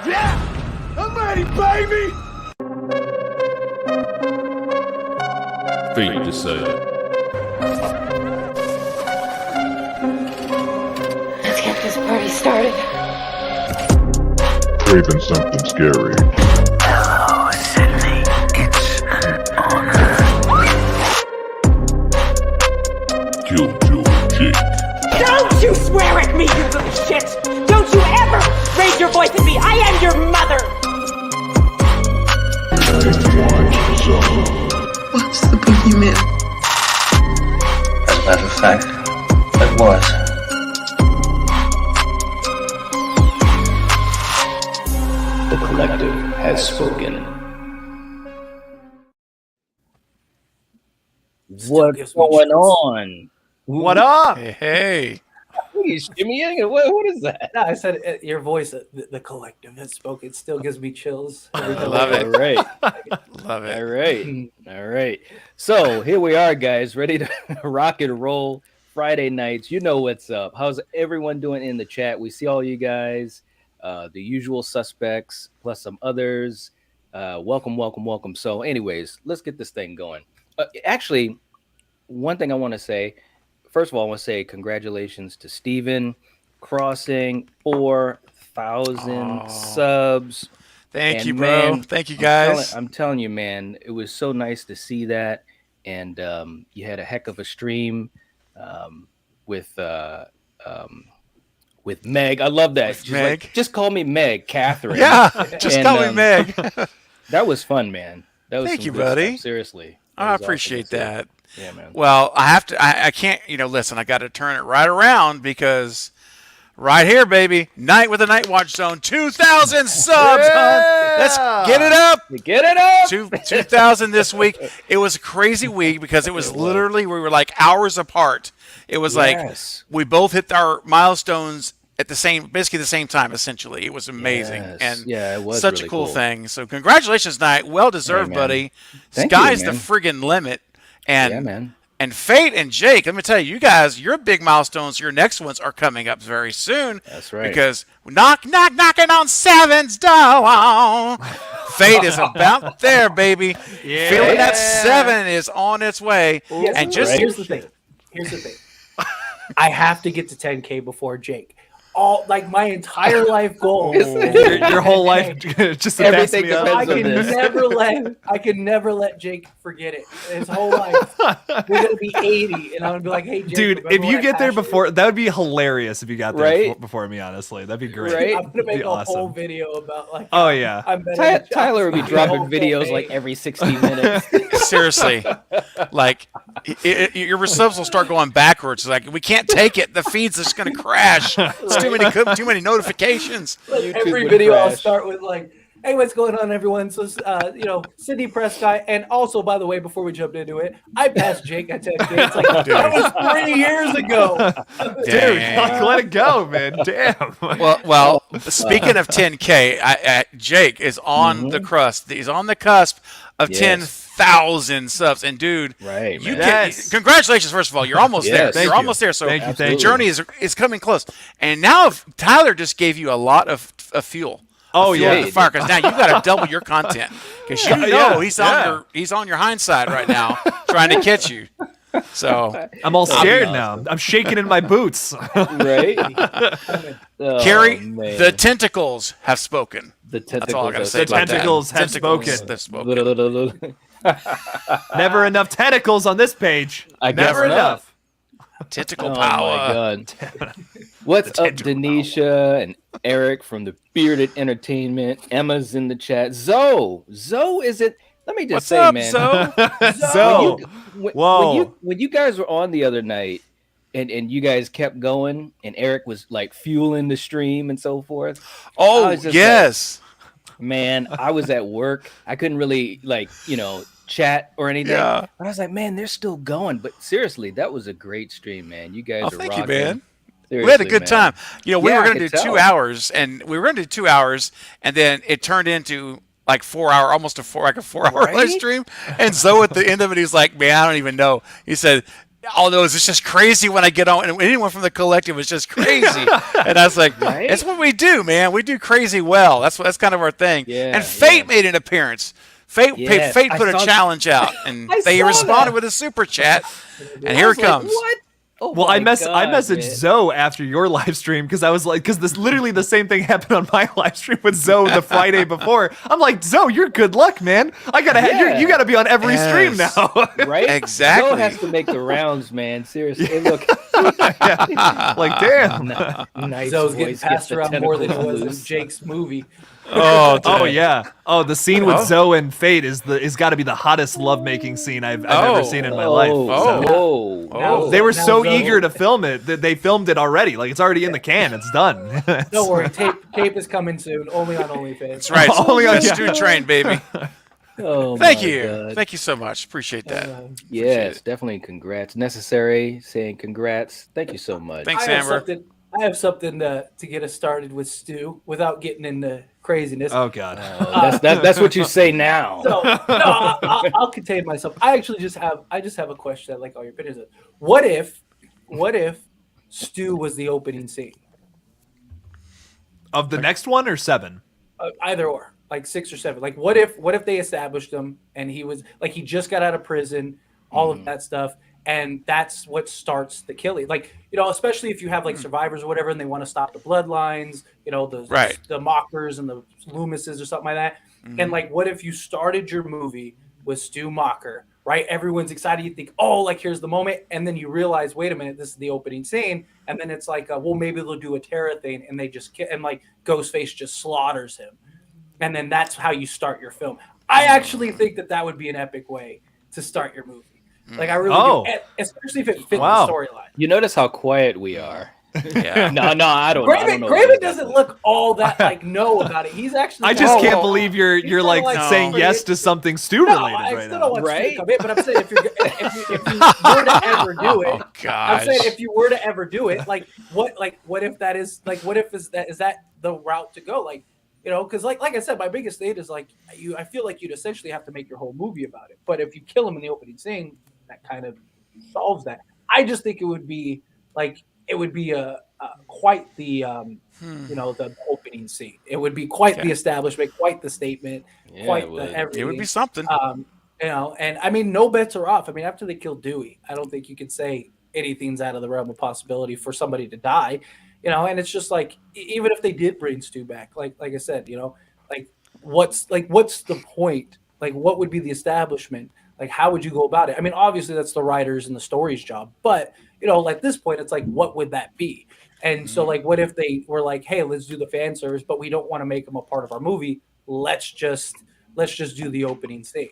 Yeah, I'm ready, baby! Fate decided. Let's get this party started. Craving something scary. Hello, Sydney. It's an honor. Killjoy Jake. Don't you swear at me, you little shit! Don't you ever raise your voice at me! I am your mother! Watch Zone. What's the boogeyman? As a matter of fact, it was. The collective has spoken. What's going on? What up? Hey. He's shimmying. What is that? No, I said your voice, the collective has spoken. It still gives me chills. I love it. All right. Love it. All right. All right. So here we are, guys, ready to rock and roll Friday nights. You know what's up. How's everyone doing in the chat? We see all you guys, the usual suspects, plus some others. Welcome. So anyways, let's get this thing going. Actually, one thing I want to say, first of all, I want to say congratulations to Steven crossing 4,000 subs. Thank And you, bro. man, Thank you, guys. I'm telling you, man, it was so nice to see that. And you had a heck of a stream with Meg. I love that. Meg. Just call me Meg, Catherine. Yeah, just call me Meg. That was fun, man. That was Thank some you, good buddy. stuff, seriously. That I was awesome appreciate to see. that. Yeah, man. Well, I can't, listen, I got to turn it right around because right here, baby, Night with the Night Watch Zone, 2,000 subs. Let's get it up. Get it up. 2,000 this week. It was a crazy week because it was literally, we were like hours apart. It was like we both hit our milestones at basically the same time, essentially. It was amazing. Yes. And yeah, it was such really a cool cool thing. So congratulations, Night. Well deserved, man. buddy. Thank Sky's you, the man. friggin' limit. And Yeah, man. And Fate and Jake, let me tell you, you guys, your big milestones, your next ones are coming up very soon. That's right. Because knocking on seven's door. Fate is about there, baby. Yeah. Feeling that 7 is on its way. Yes, And just here's the thing. I have to get to 10K before Jake. My entire life goal. Your whole life just to mess Everything me up. I can never let Jake forget it. His whole life. We're gonna be 80, and I'm gonna be like, "Hey, Jake, Dude, remember if you when I get there passed you?" before, that would be hilarious if you got there Right? before me, honestly. That'd be great. Right? I'm gonna make Be a awesome. whole video about Oh, yeah. I'm better than Tyler would be Josh. dropping The whole videos campaign. like every 60 minutes. seriously, like your subs will start going backwards. Like we can't take it. The feed's just going to crash. It's too many notifications. Like, YouTube every would video I'll crash. start with like, "Hey, what's going on, everyone?" So, Sydney Prescott, and also, by the way, before we jumped into it, I passed Jake at 10K. It's like that was 3 years ago. Dude, Dang. like, let it go, man. Damn. Well. Speaking of 10K, Jake is on the crust. He's on the cusp of Yes. 10,000 subs. And dude, Right, you man. Yes. congratulations. First of all, you're almost Yes. there. Thank You're you. almost there. So Thank you, the thank you. journey is coming close. And now Tyler just gave you a lot of fuel. Oh, Fuel yeah. at the fire, because now you got to double your content because you know Yeah. he's on your hindside right now trying to catch you. So I'm all scared awesome. now. I'm shaking in my boots. Right? Oh, Carrie, man. the tentacles have spoken. The That's all I gotta tentacles say have about that. tentacles have Tentacles spoken. have spoken. Never enough tentacles on this page. I guess Never not. enough. Tentacle Oh power. my god. What's up, tentacle Denisha and Eric from the Bearded Entertainment? Emma's in the chat. Zoe is it? Let me just What's say, up, man. Zoe? So, When whoa. you guys were on the other night and you guys kept going and Eric was like fueling the stream and so forth. I Oh, was just yes. Man, I was at work. I couldn't really chat or anything. Yeah. But I was like, man, they're still going. But seriously, that was a great stream, man. You guys Oh, are thank you, rocking. man. We had a Seriously, good man. time. We Yeah, were I going to could do 2 tell. hours, and then it turned into like 4 hour, almost a 4 hour live Right? stream. And Zoe at the end of it, he's like, man, I don't even know. He said, all those, it's just crazy when I get on. And anyone from the collective is just crazy. And I was like, Right? it's what we do, man. We do crazy well. That's kind of our thing. Yeah, and Fate made an appearance. Fate Yes, Fate I put a saw- challenge out, and I they saw responded that. with a super chat. And I here was it like, comes. what? Oh Well, I my messaged God, man. Zoe after your live stream because I was like, because this literally the same thing happened on my live stream with Zoe the Friday before. I'm like, Zoe, you're good luck, man. I gotta Yeah. you gotta be on every stream Yes. now. Right? Exactly. Joe has to make the rounds, man. Seriously. Hey, look. Like, damn. Nice Zoe's voice, getting gets passed the around more than it tentacles was in loose. Jake's movie. Oh, Oh dude. yeah. Oh, the scene with Zoe and Fate is got to be the hottest lovemaking scene I've ever seen in my life. Oh. So- Whoa. Oh. They were Now so Zoe- eager to film it that they filmed it already. Like it's already in the can. It's done. Don't worry, tape is coming soon, only on OnlyFans. That's right. Only on- That's Stu Train, baby. Oh, Thank my you. God. Thank you so much. Appreciate that. Yes, definitely congrats. Necessary saying congrats. Thank you so much. Thanks, I have Amber. something. I have something to get us started with Stu without getting into craziness. Oh god. That's what you say now. So no, I'll contain myself. I just have a question. I like all your opinions. What if Stu was the opening scene? Of the next one or 7? Either or, like 6 or 7. Like what if they established him and he was like he just got out of prison, all of that stuff, and that's what starts the killing. Like, you know, especially if you have like survivors or whatever, and they want to stop the bloodlines, you know, the Mockers and the Loomises or something like that. And like, what if you started your movie with Stu Macher, right? Everyone's excited. You think, oh, like here's the moment, and then you realize, wait a minute, this is the opening scene, and then it's like, well, maybe they'll do a Terra thing, and they just and like Ghostface just slaughters him, and then that's how you start your film. I actually think that would be an epic way to start your movie. Like I really do, especially if it fits the storyline. You notice how quiet we are. Yeah. No, I don't know. Graven doesn't look all that like know about it. He's actually. I just can't Oh, believe you're kinda like like saying somebody- yes to something Stu No, related I right still now. don't want Stu Right? to come in, but I'm saying if you were to ever do it, Oh, I'm gosh. saying if you were to ever do it, like what if that is like what if is that the route to go? Like, you know, because like I said, my biggest thing is like I feel like you'd essentially have to make your whole movie about it. But if you kill him in the opening scene, that kind of solves that. I just think it would be quite the you know, the opening scene. It would be quite the establishment, quite the statement, Yeah, quite it the would. everything. It would be something. You know, and I mean, no bets are off. I mean, after they killed Dewey, I don't think you could say anything's out of the realm of possibility for somebody to die. You know, and it's just like even if they did bring Stu back, like I said, you know, what's the point? Like, what would be the establishment? Like, how would you go about it? I mean, obviously that's the writers and the story's job, but you know, like this point, it's like, what would that be? And so, like, what if they were like, hey, let's do the fan service, but we don't want to make them a part of our movie. Let's just do the opening scene.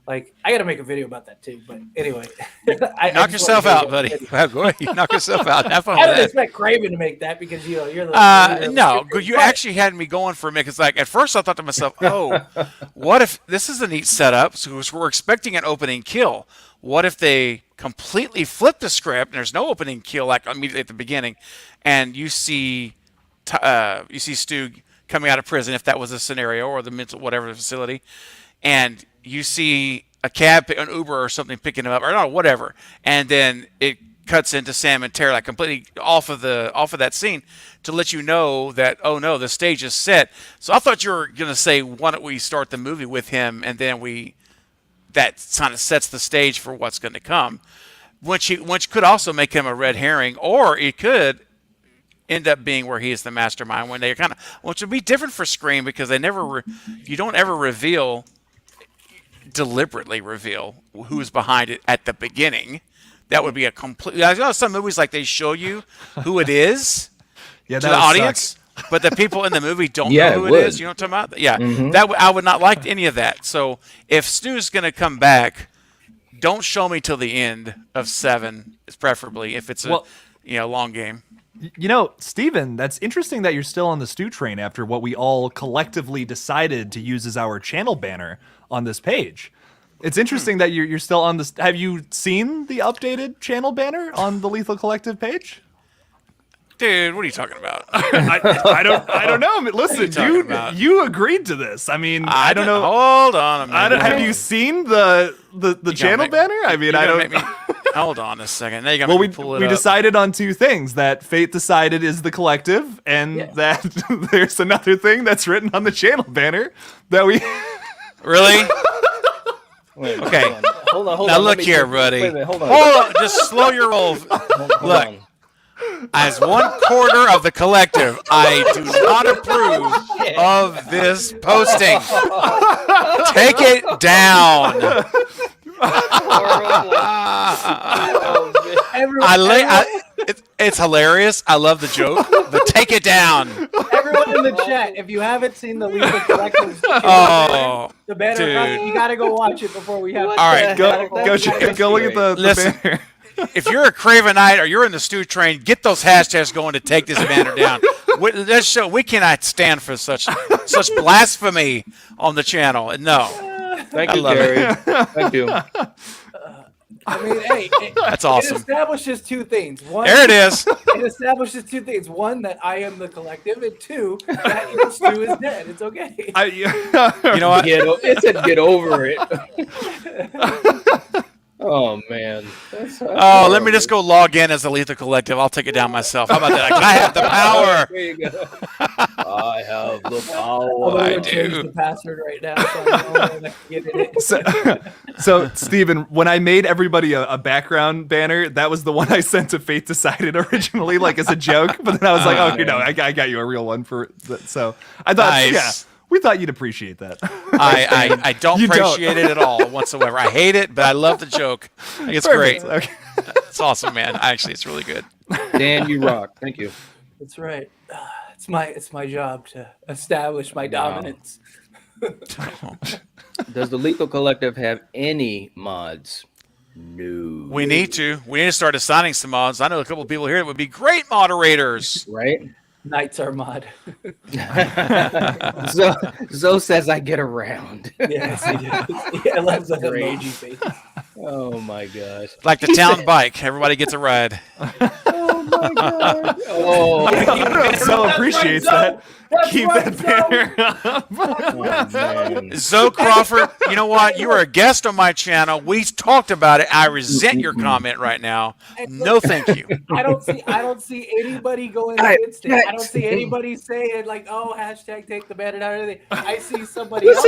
Like, I got to make a video about that too. But anyway, Knock yourself out, buddy. Go ahead. You knock yourself out. Have fun I with don't that. expect Craven to make that because you're the leader of No, the you but- actually had me going for a minute. Because like at first I thought to myself, oh, what if this is a neat setup? So we're expecting an opening kill. What if they completely flip the script and there's no opening kill like immediately at the beginning, and you see Stu coming out of prison, if that was a scenario, or the mental whatever facility, and you see a cab, an Uber or something picking him up, or not, whatever, and then it cuts into Sam and Tara like completely off of that scene to let you know that, oh no, the stage is set. So I thought you were gonna say, why don't we start the movie with him, and then that kind of sets the stage for what's going to come. Which could also make him a red herring, or it could end up being where he is the mastermind. When they kind of, which would be different for Scream because they never, you don't ever deliberately reveal who's behind it at the beginning. That would be a complete. I know some movies like they show you who it is Yeah, to that the would suck. audience, but the people in the movie don't Yeah, know who it it would. is. You know what I'm talking about? Yeah, I would not like any of that. So if Stu's going to come back, don't show me till the end of 7, preferably if it's a long game. You know, Steven, that's interesting that you're still on the Stu train after what we all collectively decided to use as our channel banner on this page. It's interesting that you're still on this. Have you seen the updated channel banner on the Lethal Collective page? Dude, what are you talking about? I don't know. I mean, listen, talking about? you agreed to this. I mean, I don't know. Hold on a minute. Have you seen the channel banner? I mean, I don't. Hold on a second. Now you got Well, me we pull it up. decided on two things: that Fate decided is the collective, and that there's another thing that's written on the channel banner that we. Really? Wait, Okay. Hold on. Now let look me here, just- buddy. Wait a minute, hold on. Hold on. Just slow your roll. Hold Look. on. As 1/4 of the collective, I do not approve of this posting. Take it down. It's hilarious. I love the joke, but take it down. Everyone in the chat, if you haven't seen the Lethal Collective, Oh, the banner, dude. you gotta go watch it before we have. All right, Go look at the Listen. banner. If you're a Cravenite or you're in the Stu train, get those hashtags going to take this banner down. We cannot stand for such blasphemy on the channel. No, Thank I you, love Gary. Thank you. I mean, hey, That's awesome. It establishes two things. One, there it is. It establishes two things. One, that I am the collective, and two, that Stu is dead. It's okay. You know what? It said get over it. Oh man. Oh, let me just go log in as the Lethal Collective. I'll take it down myself. How about that? I have the power. There you go. I have the I'm power. gonna change the password right now, so I know when I can get it. So, Steven, when I made everybody a background banner, that was the one I sent to Fate Decided originally, like as a joke. But then I was like, oh, no, I got you a real one for that. So I thought, Nice. we thought you'd appreciate that. I don't You don't. appreciate it at all whatsoever. I hate it, but I love the joke. I think it's great. Okay. It's awesome, man. Actually, it's really good. Dan, you rock. Thank you. That's right. It's my job to establish my dominance. Does the Lethal Collective have any mods? No. We need to start assigning some mods. I know a couple of people here that would be great moderators. Right? Knights are mod. Zoe says I get around. Yes, he does. Yeah, loves that Great. emoji face. Oh my gosh. Like the town bike. Everybody gets a ride. Oh my god. Oh, So appreciates that. Keep that banner up. oh man. Zoe Crawford, you know what? You are a guest on my channel. We talked about it. I resent your comment right now. No, thank you. I don't see anybody going against it. I don't see anybody saying like, "Oh, hashtag take the banner down." Or anything. I see somebody else.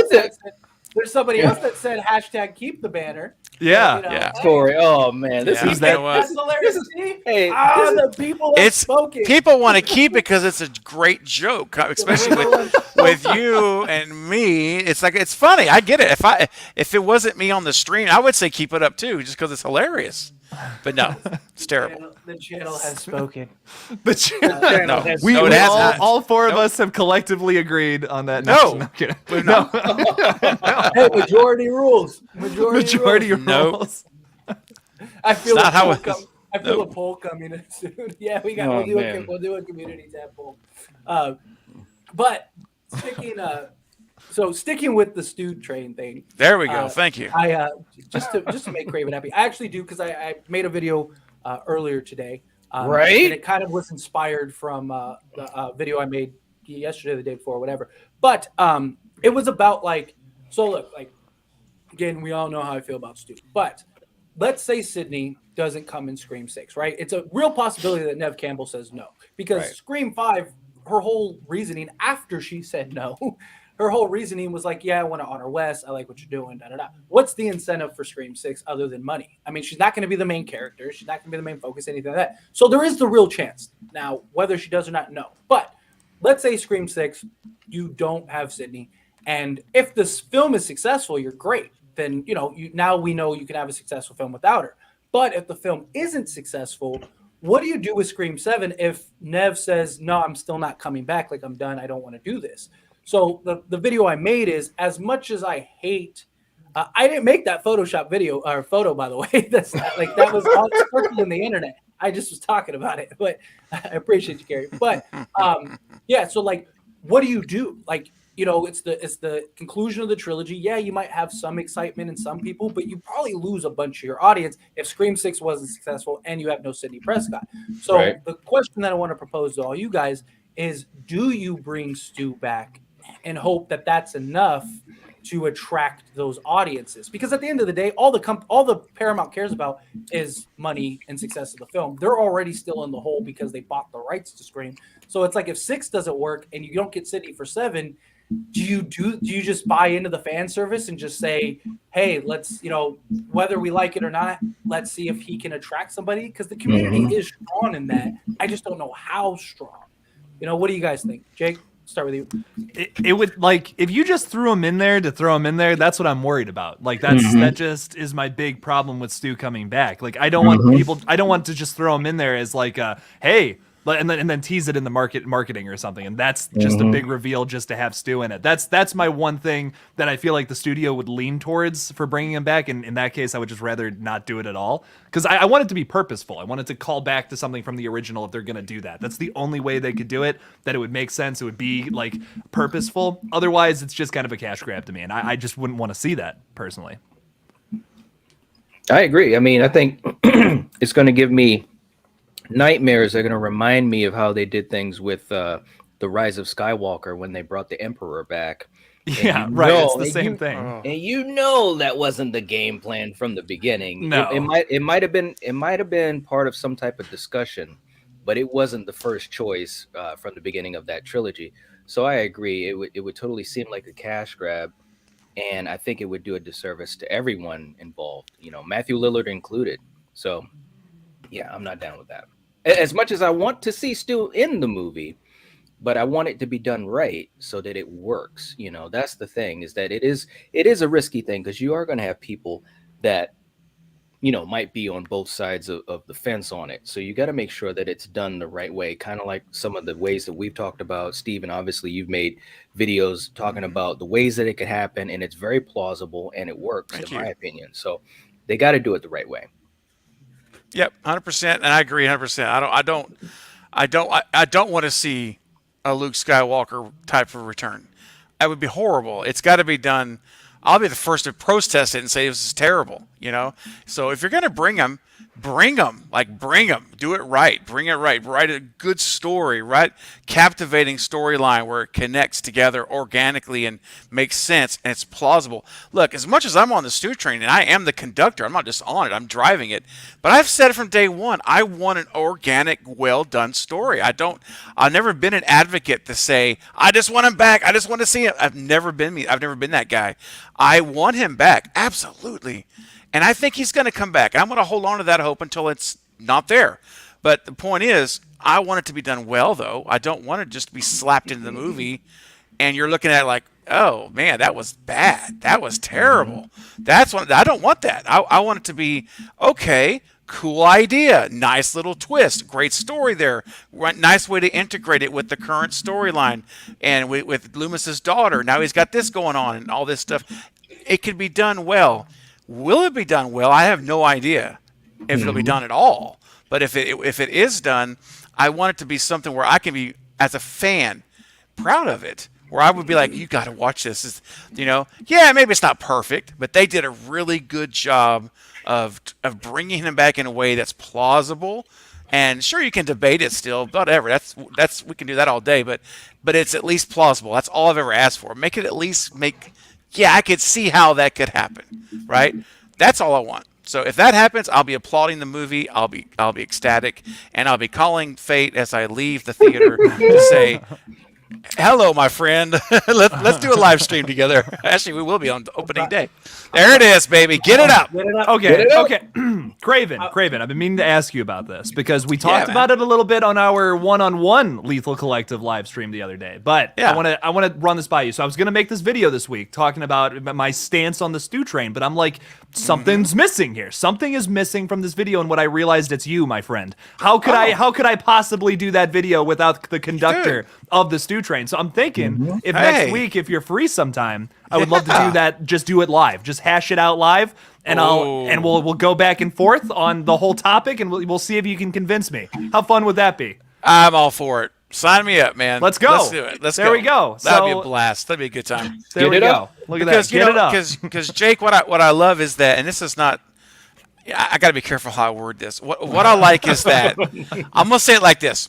There's somebody else that said hashtag keep the banner. Yeah. You know, Yeah. Corey. Oh man. This Yeah. is You know what? That's hilarious. See? Hey, the people have It's spoken. people want to keep it because it's a great joke, especially with you and me. It's like it's funny. I get it. If it wasn't me on the stream, I would say keep it up too, just because it's hilarious. But no, it's terrible. The channel has spoken. The channel. No, We, no, it we has all, not. all four of us have collectively agreed on that. No. kidding. We've No. Hey, majority rules. Majority rules. Nope. rules. I feel It's a not how poll it- I feel a poll coming in soon. Yeah, we got. Oh, We'll do a community tab poll. But sticking with the Stu train thing. There we go. Thank you. I just to make Craven happy. I actually do because I made a video earlier today. Right? And it kind of was inspired from the video I made yesterday, the day before, whatever. But it was about again, we all know how I feel about Stu. But let's say Sydney doesn't come in Scream 6, right? It's a real possibility that Nev Campbell says no. Because Right. Scream 5, her whole reasoning after she said no, her whole reasoning was like, yeah, I want to honor Wes. I like what you're doing, da-da-da. What's the incentive for Scream 6 other than money? I mean, she's not going to be the main character. She's not going to be the main focus, anything like that. So there is the real chance. Now, whether she does or not, no. But let's say Scream 6, you don't have Sydney. And if this film is successful, you're great. Then, now we know you can have a successful film without her. But if the film isn't successful, what do you do with Scream 7 if Nev says, no, I'm still not coming back, like I'm done, I don't want to do this? So the video I made is, as much as I hate, I didn't make that Photoshop video or photo, by the way. That's not, that was all circling the internet. I just was talking about it, but I appreciate you, Gary. But yeah, so what do you do? It's the conclusion of the trilogy. Yeah, you might have some excitement in some people, but you probably lose a bunch of your audience if Scream 6 wasn't successful and you have no Sidney Prescott. So Right. The question that I want to propose to all you guys is, do you bring Stu back and hope that that's enough to attract those audiences. Because at the end of the day, all the Paramount cares about is money and success of the film. They're already still in the hole because they bought the rights to Scream. So it's like if 6 doesn't work and you don't get Sydney for 7, do you just buy into the fan service and just say, hey, let's, whether we like it or not, let's see if he can attract somebody? Because the community is strong in that. I just don't know how strong. What do you guys think? Jake, start with you. It would, like, if you just threw him in there to throw him in there, that's what I'm worried about. Like, that just is my big problem with Stu coming back. Like, I don't want to just throw him in there as like, hey, and then tease it in the marketing or something, and that's just a big reveal just to have Stu in it. That's my one thing that I feel like the studio would lean towards for bringing him back, and in that case I would just rather not do it at all, because I want it to be purposeful. I want it to call back to something from the original if they're gonna do that. That's the only way they could do it, that it would make sense. It would be like purposeful. Otherwise it's just kind of a cash grab to me, and I just wouldn't want to see that personally. I agree. I mean, I think it's going to give me nightmares. Are going to remind me of how they did things with the Rise of Skywalker when they brought the Emperor back. Yeah, right. It's the same thing. And that wasn't the game plan from the beginning. No, it might have been part of some type of discussion, but it wasn't the first choice from the beginning of that trilogy. So I agree. It would totally seem like a cash grab, and I think it would do a disservice to everyone involved. Matthew Lillard included. So yeah, I'm not down with that. As much as I want to see Stu in the movie, but I want it to be done right so that it works. That's the thing, is that it is a risky thing, because you are going to have people that, might be on both sides of the fence on it. So you got to make sure that it's done the right way, kind of like some of the ways that we've talked about. Steve, and obviously you've made videos talking about the ways that it could happen, and it's very plausible and it works, in my opinion. So they got to do it the right way. Yep, 100%, and I agree 100%. I don't want to see a Luke Skywalker type of return. That would be horrible. It's got to be done. I'll be the first to protest it and say this is terrible. So if you're gonna bring them, bring them. Do it right. Bring it right. Write a good story. Right, captivating storyline where it connects together organically and makes sense and it's plausible. Look, as much as I'm on the Stu train and I am the conductor, I'm not just on it. I'm driving it. But I've said it from day one. I want an organic, well done story. I've never been an advocate to say I just want him back. I just want to see him. I've never been that guy. I want him back, absolutely. And I think he's going to come back. I'm going to hold on to that hope until it's not there. But the point is, I want it to be done well, though. I don't want it just to be slapped into the movie, and you're looking at it like, oh, man, that was bad. That was terrible. I don't want that. I want it to be, okay, cool idea, nice little twist, great story there, nice way to integrate it with the current storyline, and with Loomis's daughter. Now he's got this going on and all this stuff. It could be done well. Will it be done well? I have no idea if it'll be done at all. But if it is done, I want it to be something where I can be, as a fan, proud of it. Where I would be like, you got to watch this. Yeah, maybe it's not perfect, but they did a really good job of bringing him back in a way that's plausible. And sure, you can debate it still, whatever. That's we can do that all day. But it's at least plausible. That's all I've ever asked for. Make it at least yeah, I could see how that could happen, right? That's all I want. So if that happens, I'll be applauding the movie. I'll be ecstatic, and I'll be calling fate as I leave the theater to say, "Hello, my friend. Let's do a live stream together." Actually, we will be on opening day. There it is, baby. Get it up. Okay. Craven, I've been meaning to ask you about this because we talked about it a little bit on our one-on-one Lethal Collective live stream the other day. But I want to run this by you. So I was going to make this video this week talking about my stance on the Stu train, but I'm like, something's missing here. Something is missing from this video, and what I realized, it's you, my friend. How could I possibly do that video without the conductor of the Stu train? So I'm thinking if next week, if you're free sometime, I would love to do that. Just do it live. Just hash it out live, and we'll go back and forth on the whole topic, and we'll see if you can convince me. How fun would that be? I'm all for it. Sign me up, man. Let's go. Let's do it. There we go. That'd be a blast. That'd be a good time. There we go. Look at that. Get it up. Because Jake, what I love is that, and this is not. I got to be careful how I word this. What I like is that I'm gonna say it like this.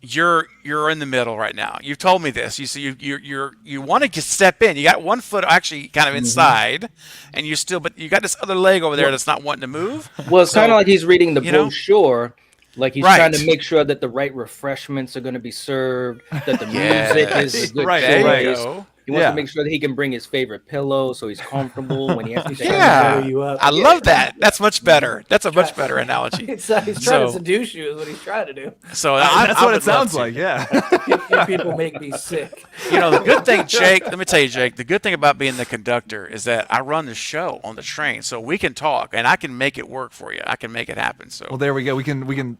you're in the middle right now. You've told me this. You see, you want to step in. You got one foot actually kind of inside, and but you got this other leg over there that's not wanting to move. Well, it's kind of like he's reading the you know? brochure. Like he's Right. trying to make sure that the right refreshments are going to be served, that the music is a good Right, choice. right. He wants Yeah. to make sure that he can bring his favorite pillow so he's comfortable when he has to take Yeah, you up. I love that. That's much better. That's a much better analogy. He's trying to So- seduce you is what he's trying to do. So That's I what would it sounds love to. like. Yeah. You people make me sick. You know, the good thing, Jake, let me tell you, Jake, the good thing about being the conductor is that I run the show on the train, so we can talk and I can make it work for you. I can make it happen. So Well, there we go. We can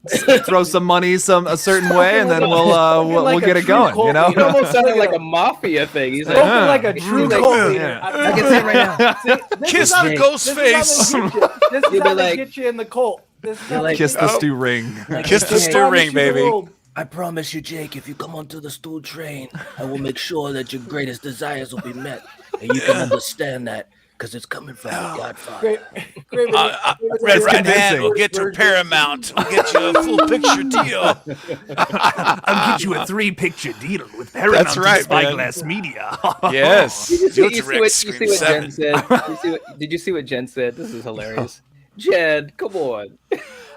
throw some money a certain way, and then we'll like get a it true going. You cult know. It almost sounded like a mafia thing. He's like, Spoken like a true cult leader. Yeah. I can say right now. kiss the ghost face. This is You'll how be they like- get you in the cult. This is how like- they Kiss get the you. stew ring. Kiss the They stew promise ring, you the baby. world. I promise you, Jake, if you come onto the stool train, I will make sure that your greatest desires will be met. And you can understand that because it's coming from your Godfather. Great, great. Red right hand convincing. will get to Paramount. We'll get you a full picture deal. I'll get you a 3-picture deal with Paramount That's right, and Spyglass man. Media. Yes. Did you see Direct what Screen Jen 7. said? Did you see what Jen said? This is hilarious. Jen, come on.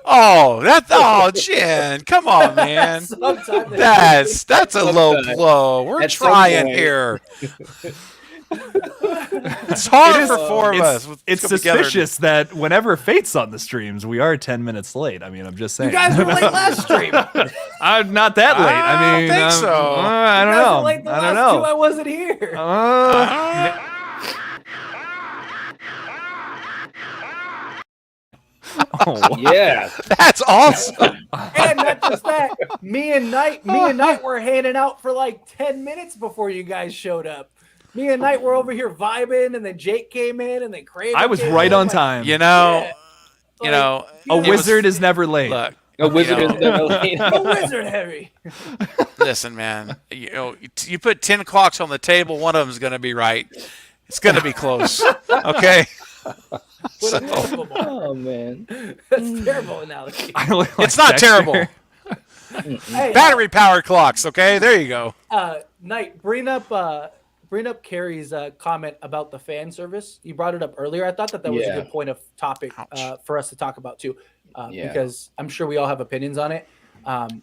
Oh, Jen, come on, man. Sometimes That's a low blow. We're At some trying point. here. It's hard for four of us. It's Come together. suspicious that whenever Fate's on the streams, we are 10 minutes late. I mean, I'm just saying. you guys were late last stream. I'm not that late. I I mean, don't think so. I don't You guys were know. late the I don't last two. know. I wasn't here. Oh, Yeah. That's awesome. And not just that, me and Knight were hanging out for like 10 minutes before you guys showed up. Me and Knight were over here vibing, and then Jake came in, and then Craven. I was came right in, on like, time. You know, Yeah. you know, A it was- wizard is never late. Look, A wizard you is know, never late. A wizard heavy. listen, man. You put 10 clocks on the table, one of them's going to be right. It's going to be close. Okay. Unbelievable. Oh man. That's a terrible analogy. I look like It's not Dexter. terrible. Hey, Battery powered clocks. Okay, there you go. Knight, bring up Carrie's comment about the fan service. You brought it up earlier. I thought that was a Yeah. good point of topic for us to talk about too, Yeah. because I'm sure we all have opinions on it.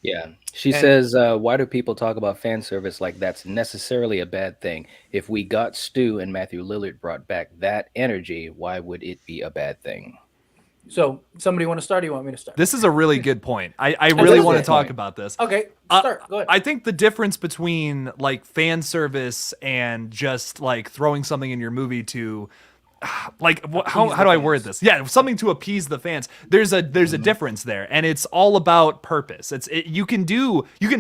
Yeah. She And- says, why do people talk about fan service like that's necessarily a bad thing? If we got Stu and Matthew Lillard brought back that energy, why would it be a bad thing? So, somebody want to start? Or you want me to start? This is a really good point. I really is want a to talk point. about this. Okay, Uh, start. Go ahead. I think the difference between like fan service and just like throwing something in your movie to like how do I word this? Yeah, something to appease the fans. There's a difference there, and it's all about purpose. You can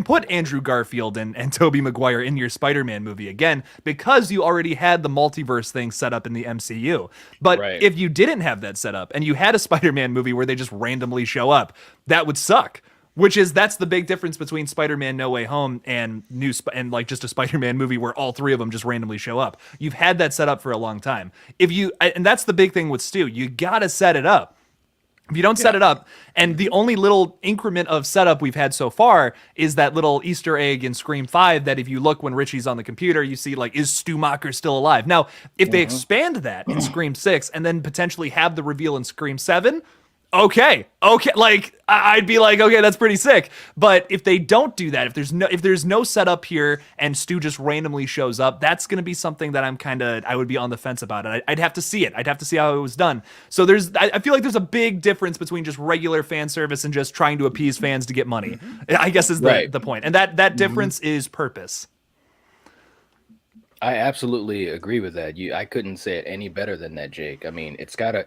put Andrew Garfield and Tobey Maguire in your Spider-Man movie again because you already had the multiverse thing set up in the MCU. But Right. if you didn't have that set up and you had a Spider-Man movie where they just randomly show up, that would suck. That's the big difference between Spider-Man No Way Home and and like just a Spider-Man movie where all three of them just randomly show up. You've had that set up for a long time. And that's the big thing with Stu. You gotta set it up. If you don't set it up, and the only little increment of setup we've had so far is that little Easter egg in Scream 5 that if you look when Richie's on the computer, you see like, is Stu Macher still alive? Now, if they expand that in Scream 6 and then potentially have the reveal in Scream 7, okay, like I'd be like, okay, that's pretty sick. But if they don't do that, if there's no setup here and Stu just randomly shows up, that's gonna be something that I would be on the fence about it. I'd have to see it. I'd have to see how it was done. So I feel like there's a big difference between just regular fan service and just trying to appease fans to get money. I guess is Right. the point. And that difference is purpose. I absolutely agree with that. I couldn't say it any better than that, Jake. I mean, it's gotta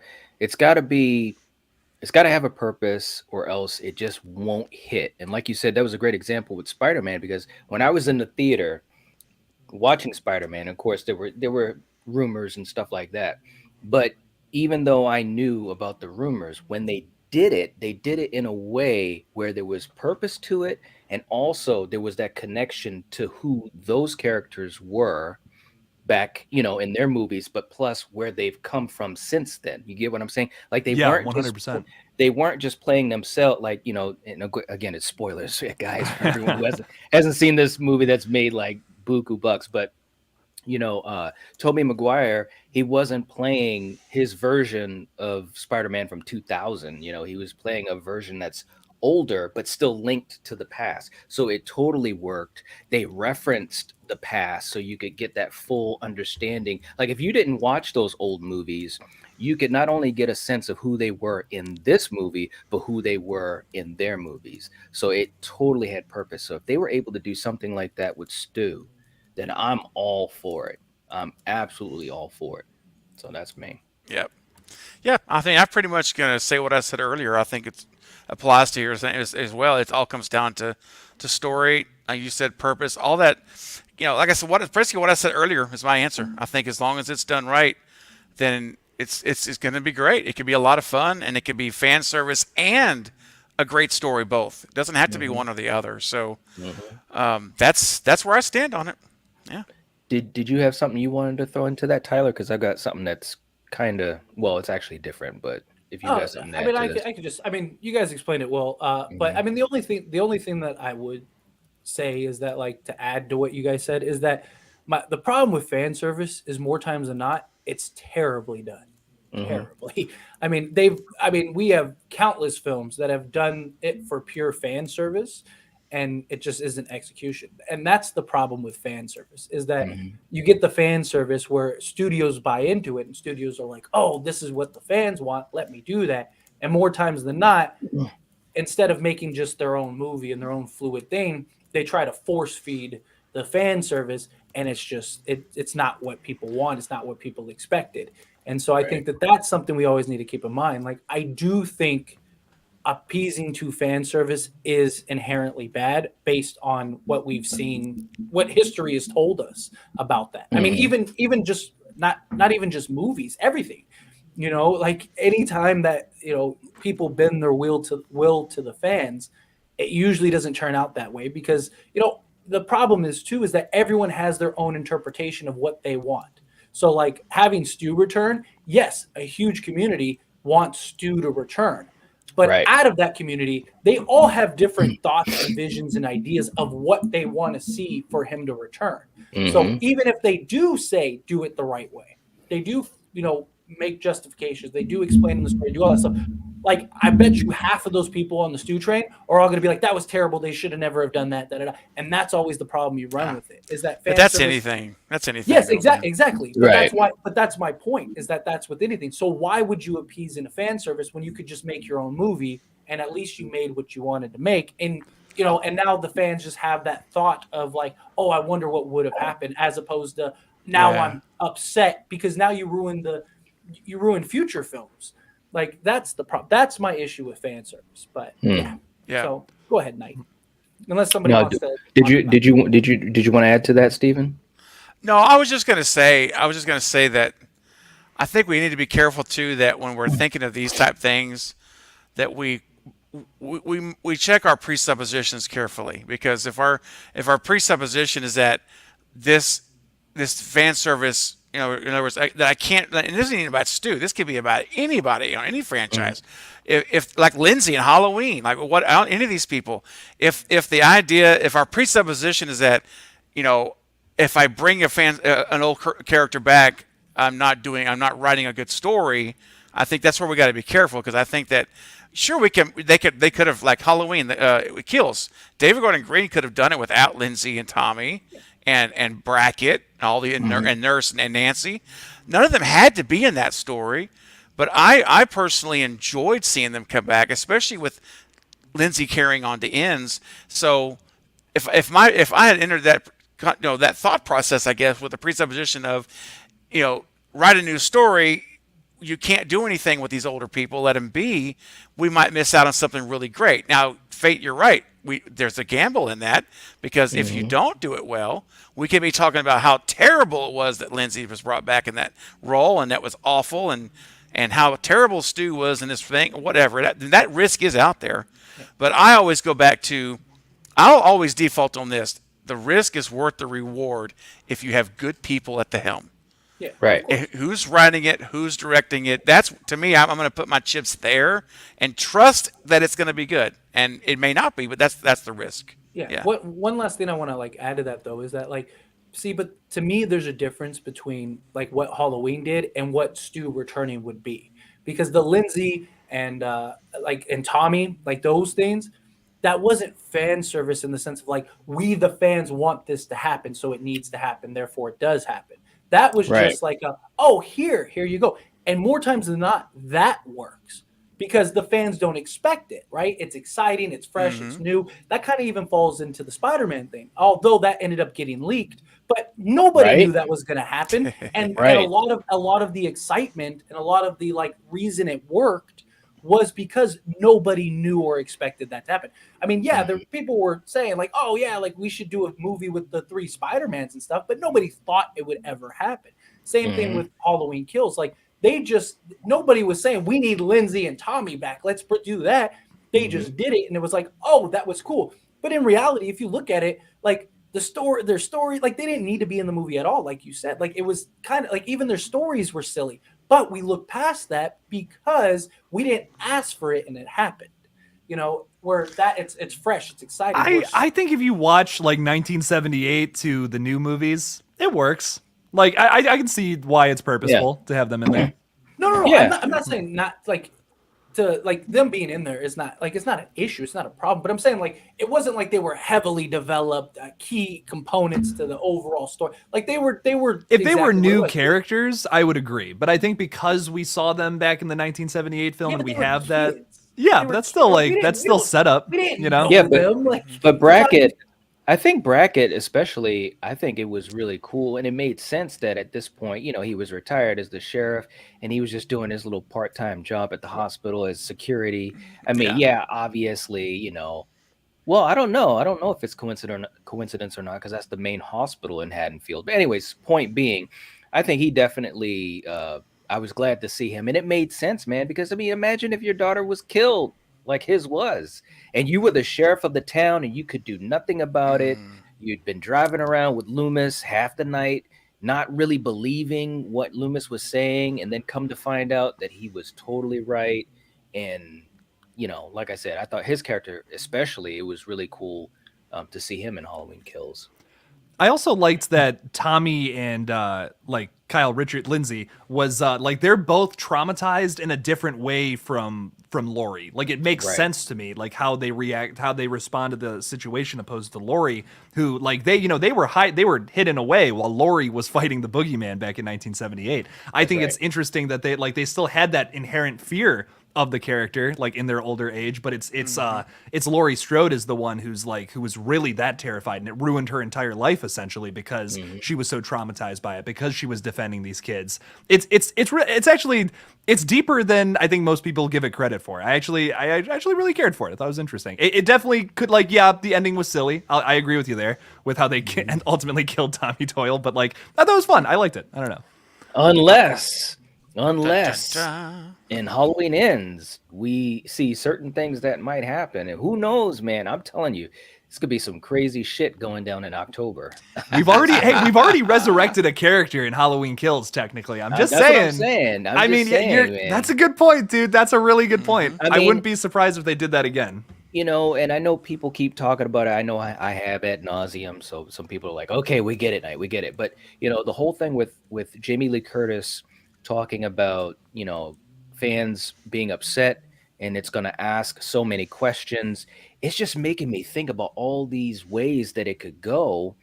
have a purpose or else it just won't hit. And like you said, that was a great example with Spider-Man, because when I was in the theater watching Spider-Man, of course, there were rumors and stuff like that. But even though I knew about the rumors, when they did it in a way where there was purpose to it. And also there was that connection to who those characters were back, in their movies, but plus where they've come from since then. You get what I'm saying? Like they Yeah, weren't 100%. they weren't just playing themselves, like, and again, it's spoilers, guys, for everyone who hasn't seen this movie that's made like buku bucks, but Tobey Maguire, he wasn't playing his version of Spider-Man from 2000. He was playing a version that's older but still linked to the past. So it totally worked. They referenced the past so you could get that full understanding. Like if you didn't watch those old movies, you could not only get a sense of who they were in this movie, but who they were in their movies. So it totally had purpose. So if they were able to do something like that with Stu, then I'm all for it. I'm absolutely all for it. So that's me. Yep. Yeah, I think I'm pretty much going to say what I said earlier. I think it applies to here as well. It all comes down to story. You said purpose. All that, like I said, basically what I said earlier is my answer. I think as long as it's done right, then it's going to be great. It could be a lot of fun, and it could be fan service and a great story both. It doesn't have to be one or the other. So that's where I stand on it. Yeah. Did you have something you wanted to throw into that, Tyler? Because I've got something that's kind of, well, it's actually different, but if you got something to add to this. I could just, you guys explained it well. But I mean, the only thing that I would say is that, like, to add to what you guys said, is that the problem with fan service is more times than not, it's terribly done. Terribly. I mean, we have countless films that have done it for pure fan service, and it just isn't execution. And that's the problem with fan service, is that you get the fan service where studios buy into it, and studios are like, oh, this is what the fans want, let me do that. And more times than not, instead of making just their own movie and their own fluid thing, they try to force feed the fan service, and it's just it's not what people want, it's not what people expected. And so I think that that's something we always need to keep in mind. Like, I do think appeasing to fan service is inherently bad based on what we've seen, what history has told us about that. I mean, even just not even just movies, everything, like anytime that, people bend their will to the fans, it usually doesn't turn out that way, because, the problem is too, is that everyone has their own interpretation of what they want. So like having Stu return, yes, a huge community wants Stu to return. But out of that community, they all have different thoughts and visions and ideas of what they want to see for him to return. So even if they do say, do it the right way, they do, make justifications, they do explain in the story, do all that stuff. Like, I bet you half of those people on the Stu train are all going to be like, that was terrible, they should have never have done that. Da, da, da. And that's always the problem you run with it, is that fan that's service, anything. That's anything. Yes, exactly. But that's my point, is that that's with anything. So why would you appease in a fan service when you could just make your own movie, and at least you made what you wanted to make? And and now the fans just have that thought of like, oh, I wonder what would have happened, as opposed to now I'm upset because now you ruin future films. Like, that's the problem. That's my issue with fan service. But yeah. So go ahead, Knight. Unless somebody wants to. Did you want to add to that, Stephen? No, I was just gonna say that I think we need to be careful too, that when we're thinking of these type things, that we check our presuppositions carefully, because if our presupposition is that this fan service, in other words, that I can't, and this isn't even about Stu, this could be about anybody on any franchise. If like Lindsay in Halloween, like any of these people, if our presupposition is that, if I bring an old character back, I'm not writing a good story. I think that's where we got to be careful, because I think that sure they could have, like Halloween, Kills. David Gordon Green could have done it without Lindsay and Tommy and Brackett and all the and Nurse and Nancy. None of them had to be in that story, but I personally enjoyed seeing them come back, especially with Lindsay carrying on to ends. So if I had entered that that thought process, I guess, with the presupposition of write a new story, you can't do anything with these older people, let them be, we might miss out on something really great. Now, Fate, you're right. There's a gamble in that, because if you don't do it well, we could be talking about how terrible it was that Lindsay was brought back in that role, and that was awful, and how terrible Stu was in this thing, whatever. That risk is out there. But I always go back to, I'll always default on this. The risk is worth the reward if you have good people at the helm. Yeah, Right. of course. Who's writing it? Who's directing it? That's to me. I'm going to put my chips there and trust that it's going to be good. And it may not be, but that's the risk. Yeah. Yeah. What one last thing I want to like add to that though is that like see, but to me there's a difference between like what Halloween did and what Stu returning would be. Because the Lindsay and and Tommy, like those things, that wasn't fan service in the sense of like we the fans want this to happen, so it needs to happen, therefore it does happen. That was Right. just like oh here you go. And more times than not, that works because the fans don't expect it, right? It's exciting, it's fresh, it's new. That kind of even falls into the Spider-Man thing, although that ended up getting leaked. But nobody Right. knew that was going to happen, and Right. a lot of the excitement and a lot of the like reason it worked was because nobody knew or expected that to happen. I mean, yeah, there people were saying like, "Oh yeah, like we should do a movie with the 3 Spider-Mans and stuff," but nobody thought it would ever happen. Same thing with Halloween Kills. Like nobody was saying we need Lindsay and Tommy back. Let's do that. They just did it, and it was like, oh, that was cool. But in reality, if you look at it, like their story, like they didn't need to be in the movie at all. Like you said, like it was kind of like even their stories were silly. But we look past that because we didn't ask for it and it happened. You know, where that it's fresh, it's exciting. I think if you watch like 1978 to the new movies, it works. Like I can see why it's purposeful to have them in there. No. Yeah. I'm not saying not like to like them being in there is not like it's not an issue, it's not a problem. But I'm saying like it wasn't like they were heavily developed key components to the overall story. Like they were. If they were exactly new what it was. characters, I would agree. But I think because we saw them back in the 1978 film Yeah, and but we they were have that, kids. yeah, They but were that's still kids. like We that's didn't- still we don't- set up. we didn't You know, know Yeah, but- them. Like, But Brackett, I think Brackett especially, I think it was really cool, and it made sense that at this point, you know, he was retired as the sheriff, and he was just doing his little part-time job at the hospital as security. I mean, yeah, obviously, you know, well, I don't know if it's coincidence or not, because that's the main hospital in Haddonfield. But anyways, point being, I think he definitely. I was glad to see him, and it made sense, man. Because I mean, imagine if your daughter was killed like his was, and you were the sheriff of the town, and you could do nothing about it. You'd been driving around with Loomis half the night, not really believing what Loomis was saying, and then come to find out that he was totally right. And you know, like I said, I thought his character, especially, it was really cool to see him in Halloween Kills. I also liked that Tommy and like Kyle Richard Lindsay was like they're both traumatized in a different way from Lori. Like it makes sense to me, like how they react, how they respond to the situation, opposed to Lori, who like they were hidden away while Lori was fighting the boogeyman back in 1978. I think it's interesting that they still had that inherent fear of the character, like in their older age, but it's Laurie Strode is the one who was really that terrified, and it ruined her entire life essentially because she was so traumatized by it, because she was defending these kids. It's actually deeper than I think most people give it credit for. I actually really cared for it. I thought it was interesting. It definitely could, like, yeah, the ending was silly. I agree with you there with how they and ultimately killed Tommy Doyle, but like I thought it was fun. I liked it. I don't know. Unless Dun, dun, dun. in Halloween Ends, we see certain things that might happen. And who knows, man? I'm telling you, this could be some crazy shit going down in October. We've already resurrected a character in Halloween Kills. Technically, I'm just saying. What I'm saying. I mean, man. that's a good point, dude. That's a really good point. I I mean- wouldn't be surprised if they did that again. You know, and I know people keep talking about it. I know I have ad nauseum. So some people are like, okay, we get it, Knight, we get it. But you know, the whole thing with Jamie Lee Curtis talking about, you know, fans being upset and it's going to ask so many questions, it's just making me think about all these ways that it could go.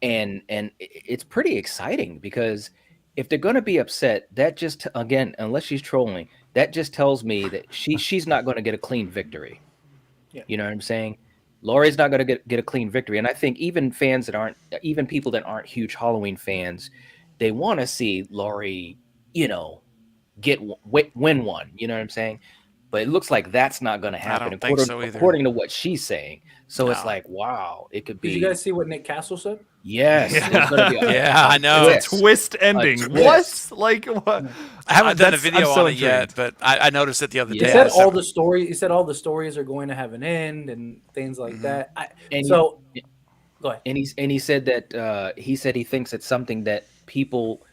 And it's pretty exciting, because if they're going to be upset, that just, again, unless she's trolling, that just tells me that she's not going to get a clean victory. Yeah. You know what I'm saying? Laurie's not going to get a clean victory. And I think even people that aren't huge Halloween fans, they want to see Laurie, you know, win one. You know what I'm saying? But it looks like that's not going to happen. don't think so either. According to what she's saying. So it's No. like, wow, it could be. Did you guys see what Nick Castle said? Yes. It's gonna be Yeah, I know. twist. Twist ending. twist. What? Like what? I haven't done a That's- video I'm so on it yet, intrigued. but I noticed it the other He day. He Yeah, said I was all separate- the story. He said all the stories are going to have an end and things like that. And Go ahead. And he said that he thinks it's something that people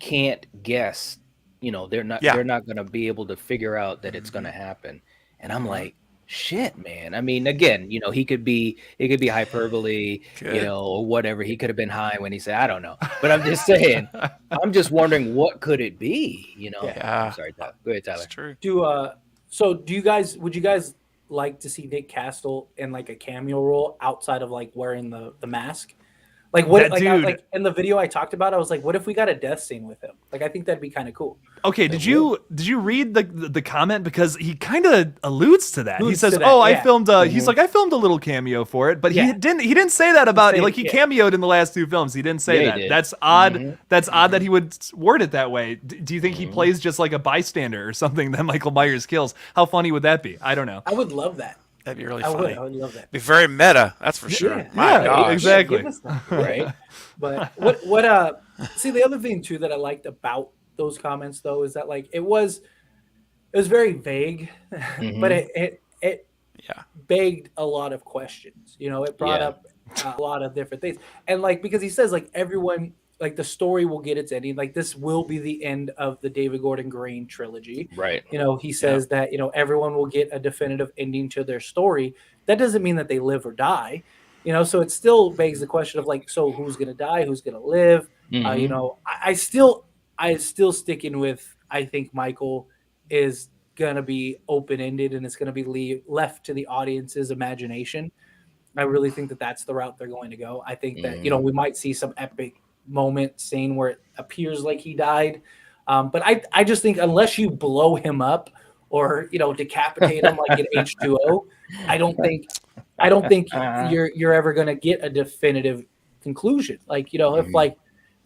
can't guess. You know, they're not going to be able to figure out that it's going to happen. And I'm like, shit, man. I mean, again, you know, it could be hyperbole, you know, or whatever. He could have been high when he said, I don't know. But I'm just saying, I'm just wondering what could it be, you know? Yeah. I'm sorry, Tyler. Go ahead, Tyler. That's true. Would you guys like to see Nick Castle in like a cameo role outside of like wearing the mask? Like what? Like in the video I talked about, I was like, what if we got a death scene with him? Like I think that'd be kind of cool. Okay, did you read the comment, because he kind of alludes to that. He says, I filmed he's like, I filmed a little cameo for it, but he didn't say that about it. Like he cameoed in the last 2 films. He didn't say that. That's odd. That's odd that he would word it that way. Do you think he plays just like a bystander or something that Michael Myers kills? How funny would that be? I don't know. I would love that. That'd be really funny. I would love that. Be very meta, that's for sure. My gosh. Exactly. Right. But what see, the other thing too that I liked about those comments though is that like it was very vague, but it begged a lot of questions. You know, it brought up a lot of different things. And like because he says like everyone, like the story will get its ending. Like this will be the end of the David Gordon Green trilogy. Right. You know, he says that, you know, everyone will get a definitive ending to their story. That doesn't mean that they live or die. You know, so it still begs the question of like, so who's going to die? Who's going to live? You know, I still sticking with, I think Michael is going to be open-ended and it's going to be left to the audience's imagination. I really think that that's the route they're going to go. I think that, you know, we might see some epic moment scene where it appears like he died. But I just think unless you blow him up or, you know, decapitate him like an H2O, I don't think you're ever going to get a definitive conclusion. Like, you know, if like,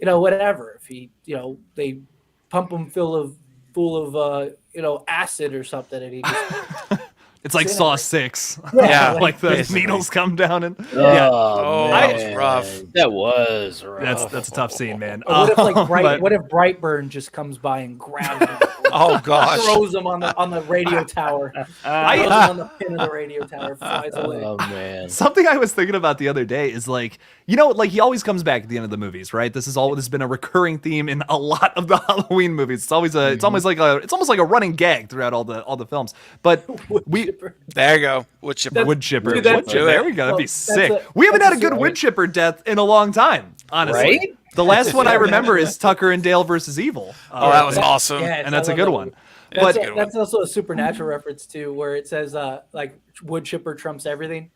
you know, whatever, if he, you know, they pump him full of you know, acid or something and he just It's like Saw 6. Yeah, like the needles come down and that was rough. That was rough. That's a tough scene, man. What if like what if Brightburn just comes by and grabs him? Oh gosh! Throws him on the radio tower. Throws him on the pin of the radio tower. Flies away. Oh man! Something I was thinking about the other day is like, you know, like he always comes back at the end of the movies, right? This has been a recurring theme in a lot of the Halloween movies. It's always it's almost like a running gag throughout all the films. But there you go, wood chipper. There we go. That'd be sick. We haven't had a good wood chipper death in a long time, honestly. Right? The last one I remember is Tucker and Dale versus Evil. That was awesome. And that's a good one. But that's also a Supernatural reference too, where it says like wood chipper trumps everything.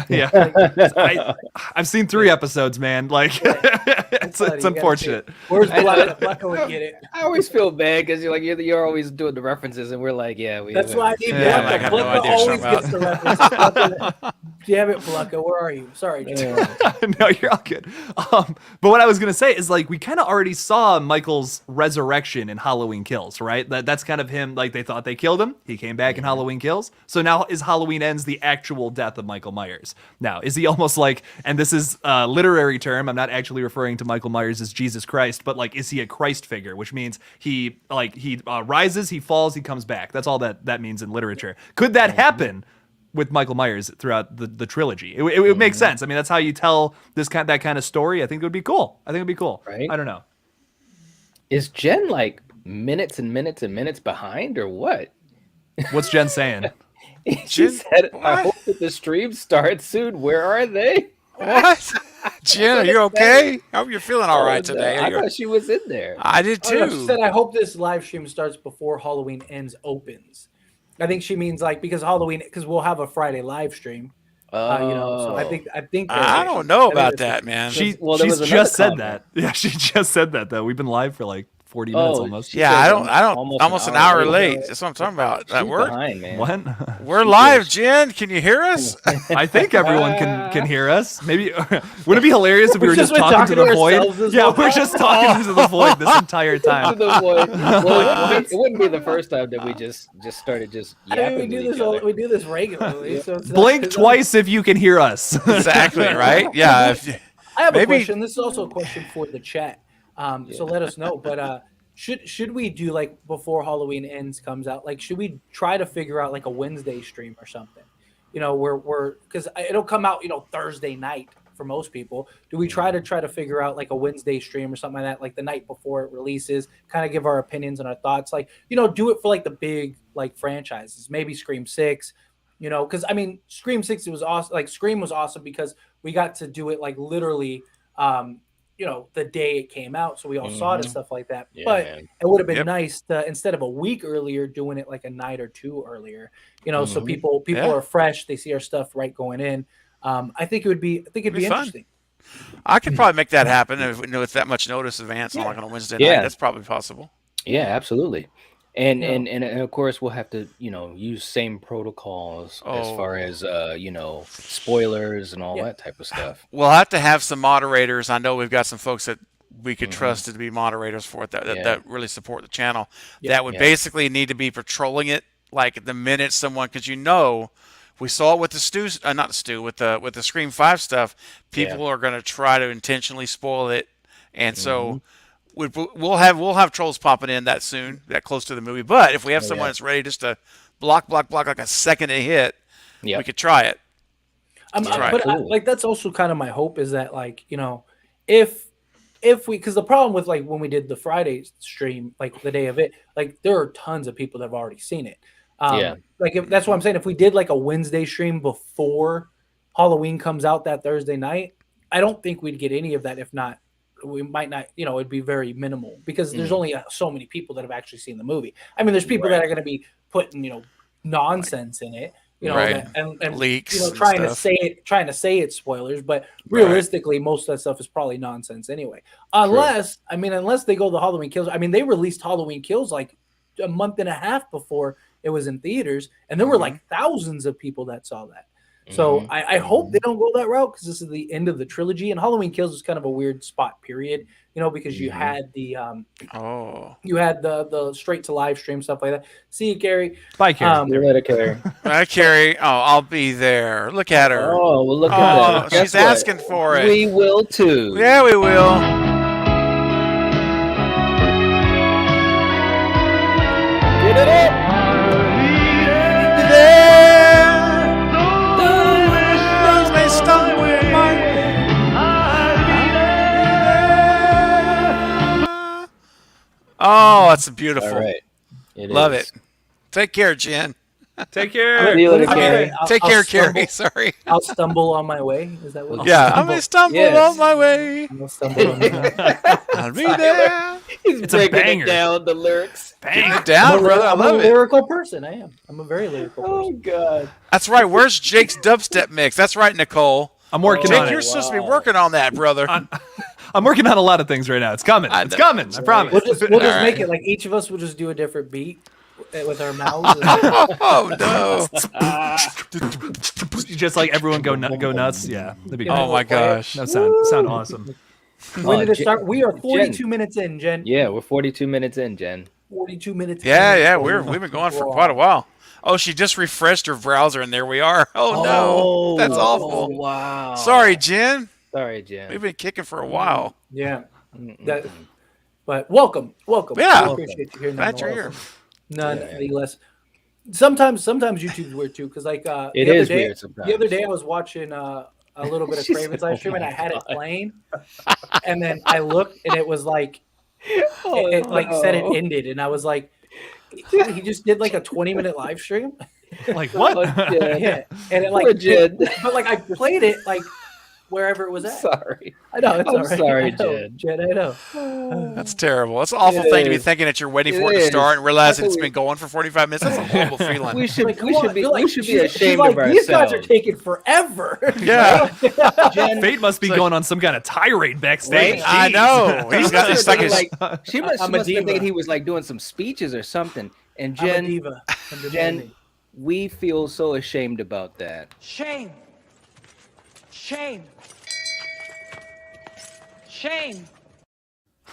Yeah, I've seen 3 episodes, man. Like it's unfortunate. Where's Blanco would get it? I always feel bad because you're always doing the references, and we're like, that's why I need Blanco. Blanco always gets the references. Damn it, Blanco, where are you? Sorry. No, you're all good. But what I was gonna say is like we kind of already saw Michael's resurrection in Halloween Kills, right? That's kind of him. Like they thought they killed him. He came back in Halloween Kills. So now is Halloween Ends the actual death of Michael Myers? Now is he almost like, and this is a literary term, I'm not actually referring to Michael Myers as Jesus Christ, but like is he a Christ figure, which means he rises, he falls, he comes back. That's all that means in literature. Could that happen with Michael Myers throughout the trilogy? It would make sense. I mean, that's how you tell that kind of story. I think it would be cool. Right? I don't know. Is Jen like minutes and minutes and minutes behind or what? What's Jen saying? She said, I hope that the stream starts soon. Where are they? What? Jen, are you okay? I hope you're feeling all right today. I thought she was in there. I did too. No, she said, I hope this live stream starts before Halloween Ends opens. I think she means like because we'll have a Friday live stream. You know, so I think I don't know about that, man. She's just said that. Yeah, she just said that though. We've been live for like 40 minutes almost. Yeah, I don't almost an hour late. That's what I'm talking about. That work? What? We're live, Jen. Can you hear us? I think everyone can hear us. Maybe wouldn't it be hilarious if we were just talking to the void? Yeah, we're just talking to the void this entire time. To the void. Well, it wouldn't be the first time that we just started yapping. We do this regularly. So blink twice if you can hear us. Exactly, right? Yeah. I have a question. This is also a question for the chat. So let us know. But should we do like before Halloween Ends comes out? Like, should we try to figure out like a Wednesday stream or something? You know, we're because it'll come out Thursday night for most people. Do we try to figure out like a Wednesday stream or something like that, like the night before it releases, kind of give our opinions and our thoughts, like, you know, do it for like the big like franchises, maybe Scream 6, you know, because I mean Scream 6, it was awesome. Like Scream was awesome because we got to do it like literally you know, the day it came out, so we all saw it and stuff like that. But it would have been nice to, instead of a week earlier, doing it like a night or two earlier, you know, so people are fresh, they see our stuff right going in. I think it'd be interesting. I could probably make that happen if with that much notice advance on like on a Wednesday night. That's probably possible. Yeah, absolutely. And of course we'll have to, you know, use same protocols as far as you know, spoilers and all that type of stuff. We'll have to have some moderators. I know we've got some folks that we could trust to be moderators for it that really support the channel. That would basically need to be patrolling it like the minute someone, because you know, we saw it with the with the Scream 5 stuff. People are going to try to intentionally spoil it, and so. We'll have trolls popping in that soon, that close to the movie. But if we have someone that's ready just to block like a second to hit, we could try it. Like that's also kind of my hope is that, like, you know, if we, because the problem with like when we did the Friday stream, like the day of it, like there are tons of people that have already seen it. Like that's what I'm saying. If we did like a Wednesday stream before Halloween comes out that Thursday night, I don't think we'd get any of that. If not, we might not, you know, it'd be very minimal because there's only so many people that have actually seen the movie. I mean, there's people that are going to be putting, you know, nonsense in it, you know, and leaks, you know, trying to say it's spoilers, but realistically, most of that stuff is probably nonsense anyway. Unless they go the Halloween Kills. I mean, they released Halloween Kills like a month and a half before it was in theaters, and there were like thousands of people that saw that. So I hope they don't go that route because this is the end of the trilogy, and Halloween Kills is kind of a weird spot period, you know, because you had the the straight to live stream stuff like that. See you, Carrie. Bye, Carrie. Later, Carrie. Bye, Carrie. Oh, I'll be there. Look at her. Oh, well, look at that. She's asking for it. We will too. Yeah, we will. Get it up. Oh, that's beautiful. All right. Love it. Take care, Jen. Take care. Take care, Carrie. Sorry. I'll stumble on my way. Is that what? Yeah, I'm gonna stumble on my way. I'll stumble on my way. I'll be there. He's breaking it down, the lyrics. Bang it down, brother. I love I'm a it. lyrical person. I am. I'm a very lyrical person. Oh God. That's right. Where's Jake's dubstep mix? That's right, Nicole. I'm working Jake, on it. you're supposed to be working on that, brother. I'm working on a lot of things right now. It's coming. It's coming. I promise. We'll just make it like each of us will just do a different beat with our mouths. Oh no! Just like everyone go nuts. Yeah. That'd be Oh my gosh. That sound awesome. When did it start? We are 42 minutes in, Jen. Yeah, we're 42 minutes in, Jen. 42 minutes. Yeah, we've been going for quite a while. Oh, she just refreshed her browser, and there we are. Oh no, that's awful. Oh, wow. Sorry, Jen. Sorry, Jen. We've been kicking for a while. Yeah. But welcome. Yeah. I appreciate you here. Glad you're here. None any less. Sometimes YouTube's weird too, because like it is weird sometimes. The other day I was watching a little bit of Craven's live stream, and I had it playing, and then I looked, and it was like it said it ended, and I was like, he just did like a 20-minute live stream. Like what? Yeah, and it like, but like I played it like wherever it was at. Sorry. I know. It's I'm all right. sorry, I know, Jen. I know. That's terrible. That's an awful thing to be thinking that you're waiting for it to start and realizing it's been going for 45 minutes. That's a horrible feeling. We should be ashamed like, of ourselves. These guys are taking forever. Yeah. Fate must be going on some kind of tirade backstage. Right? I know. He's got this like she must have been thinking he was like doing some speeches or something. And Jen, I'm a diva. Jen, we feel so ashamed about that. Shame.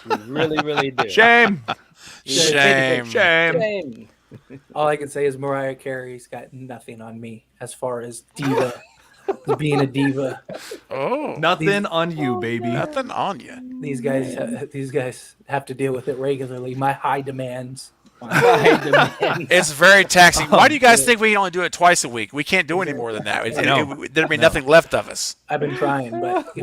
We really, really do. Shame. Shame. All I can say is Mariah Carey's got nothing on me as far as diva, being a diva. Oh, nothing on you, baby. Nothing on you. These guys have to deal with it regularly. My high demands. It's very taxing. Why do you guys think we can only do it twice a week? We can't do any more than that. There'd be nothing left of us. I've been trying, but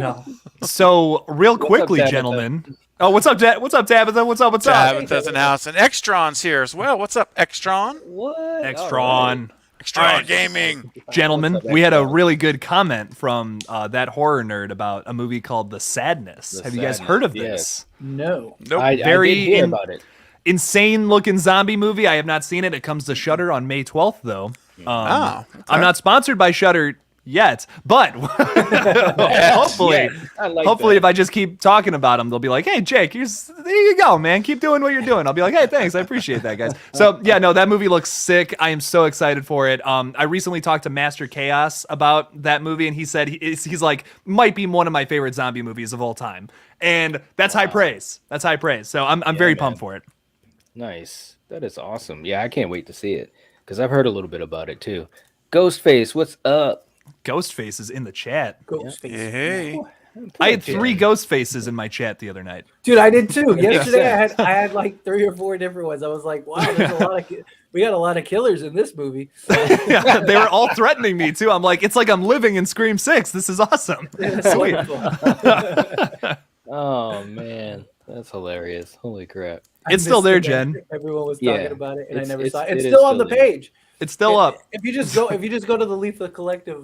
So real quickly, Tabitha? gentlemen. Oh, what's up, What's up, Tabitha? What's up? Tabitha's in the house, and Extron's here as well. What's up, Extron? What? Extron. Extron Gaming. Gentlemen, we had a really good comment from that horror nerd about a movie called The Sadness. Have you guys heard of this? No. Nope. I Very did hear about it. Insane looking zombie movie. I have not seen it. It comes to Shudder on May 12th, though. I'm not sponsored by Shudder yet, but hopefully, hopefully, if I just keep talking about them, they'll be like, "Hey, Jake, there you go, man. Keep doing what you're doing." I'll be like, "Hey, thanks. I appreciate that, guys." So yeah, no, that movie looks sick. I am so excited for it. I recently talked to Master Chaos about that movie, and he said he's like might be one of my favorite zombie movies of all time, and that's high praise. That's high praise. So I'm very pumped for it. Nice. That is awesome. Yeah, I can't wait to see it because I've heard a little bit about it too. Ghostface, what's up? Ghostface is in the chat. Ghostface. Hey. I had 3 ghost faces in my chat the other night. Dude, I did too. Yesterday, I had like 3 or 4 different ones. I was like, wow, we got a lot of killers in this movie. Yeah, they were all threatening me too. I'm like, it's like I'm living in Scream 6. This is awesome. Sweet. Oh man, that's hilarious. Holy crap. It's still there, Jen. Everyone was talking about it, and I never saw it. It's it still is on the still there. page. It's still up. If you just go to the Lethal Collective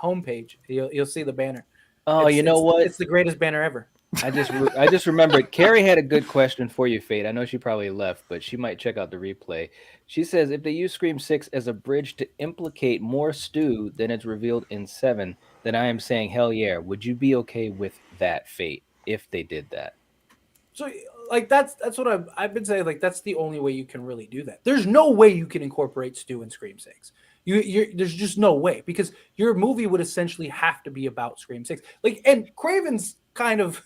homepage, you'll see the banner. Oh, you know what? It's the greatest banner ever. I just remembered. Carrie had a good question for you, Fate. I know she probably left, but she might check out the replay. She says if they use Scream 6 as a bridge to implicate more Stu than it's revealed in 7, then I am saying hell yeah. Would you be okay with that, Fate, if they did that? So like that's what I've been saying. Like that's the only way you can really do that. There's no way you can incorporate Stu in Scream 6. There's just no way because your movie would essentially have to be about Scream 6. Like, and Craven's kind of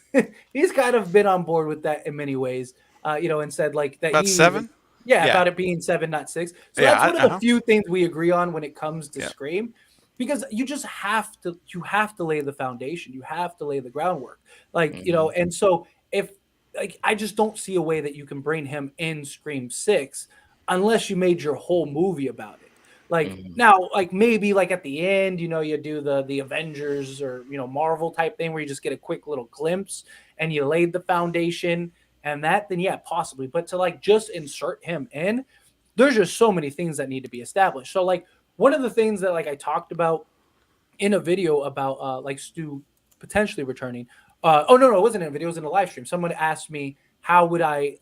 he's kind of been on board with that in many ways. And said like that. About 7. Yeah, about it being 7, not 6. So that's one of the few things we agree on when it comes to Scream. Because you just have to lay the foundation. You have to lay the groundwork. Like, and so if I just don't see a way that you can bring him in Scream 6 unless you made your whole movie about it. Like now, like maybe like at the end, you do the Avengers or Marvel type thing where you just get a quick little glimpse and you laid the foundation and that, then yeah, possibly. But to like just insert him in, there's just so many things that need to be established. So like one of the things that like I talked about in a video about like Stu potentially returning. No, it wasn't in a video. It was in a live stream. Someone asked me, how would I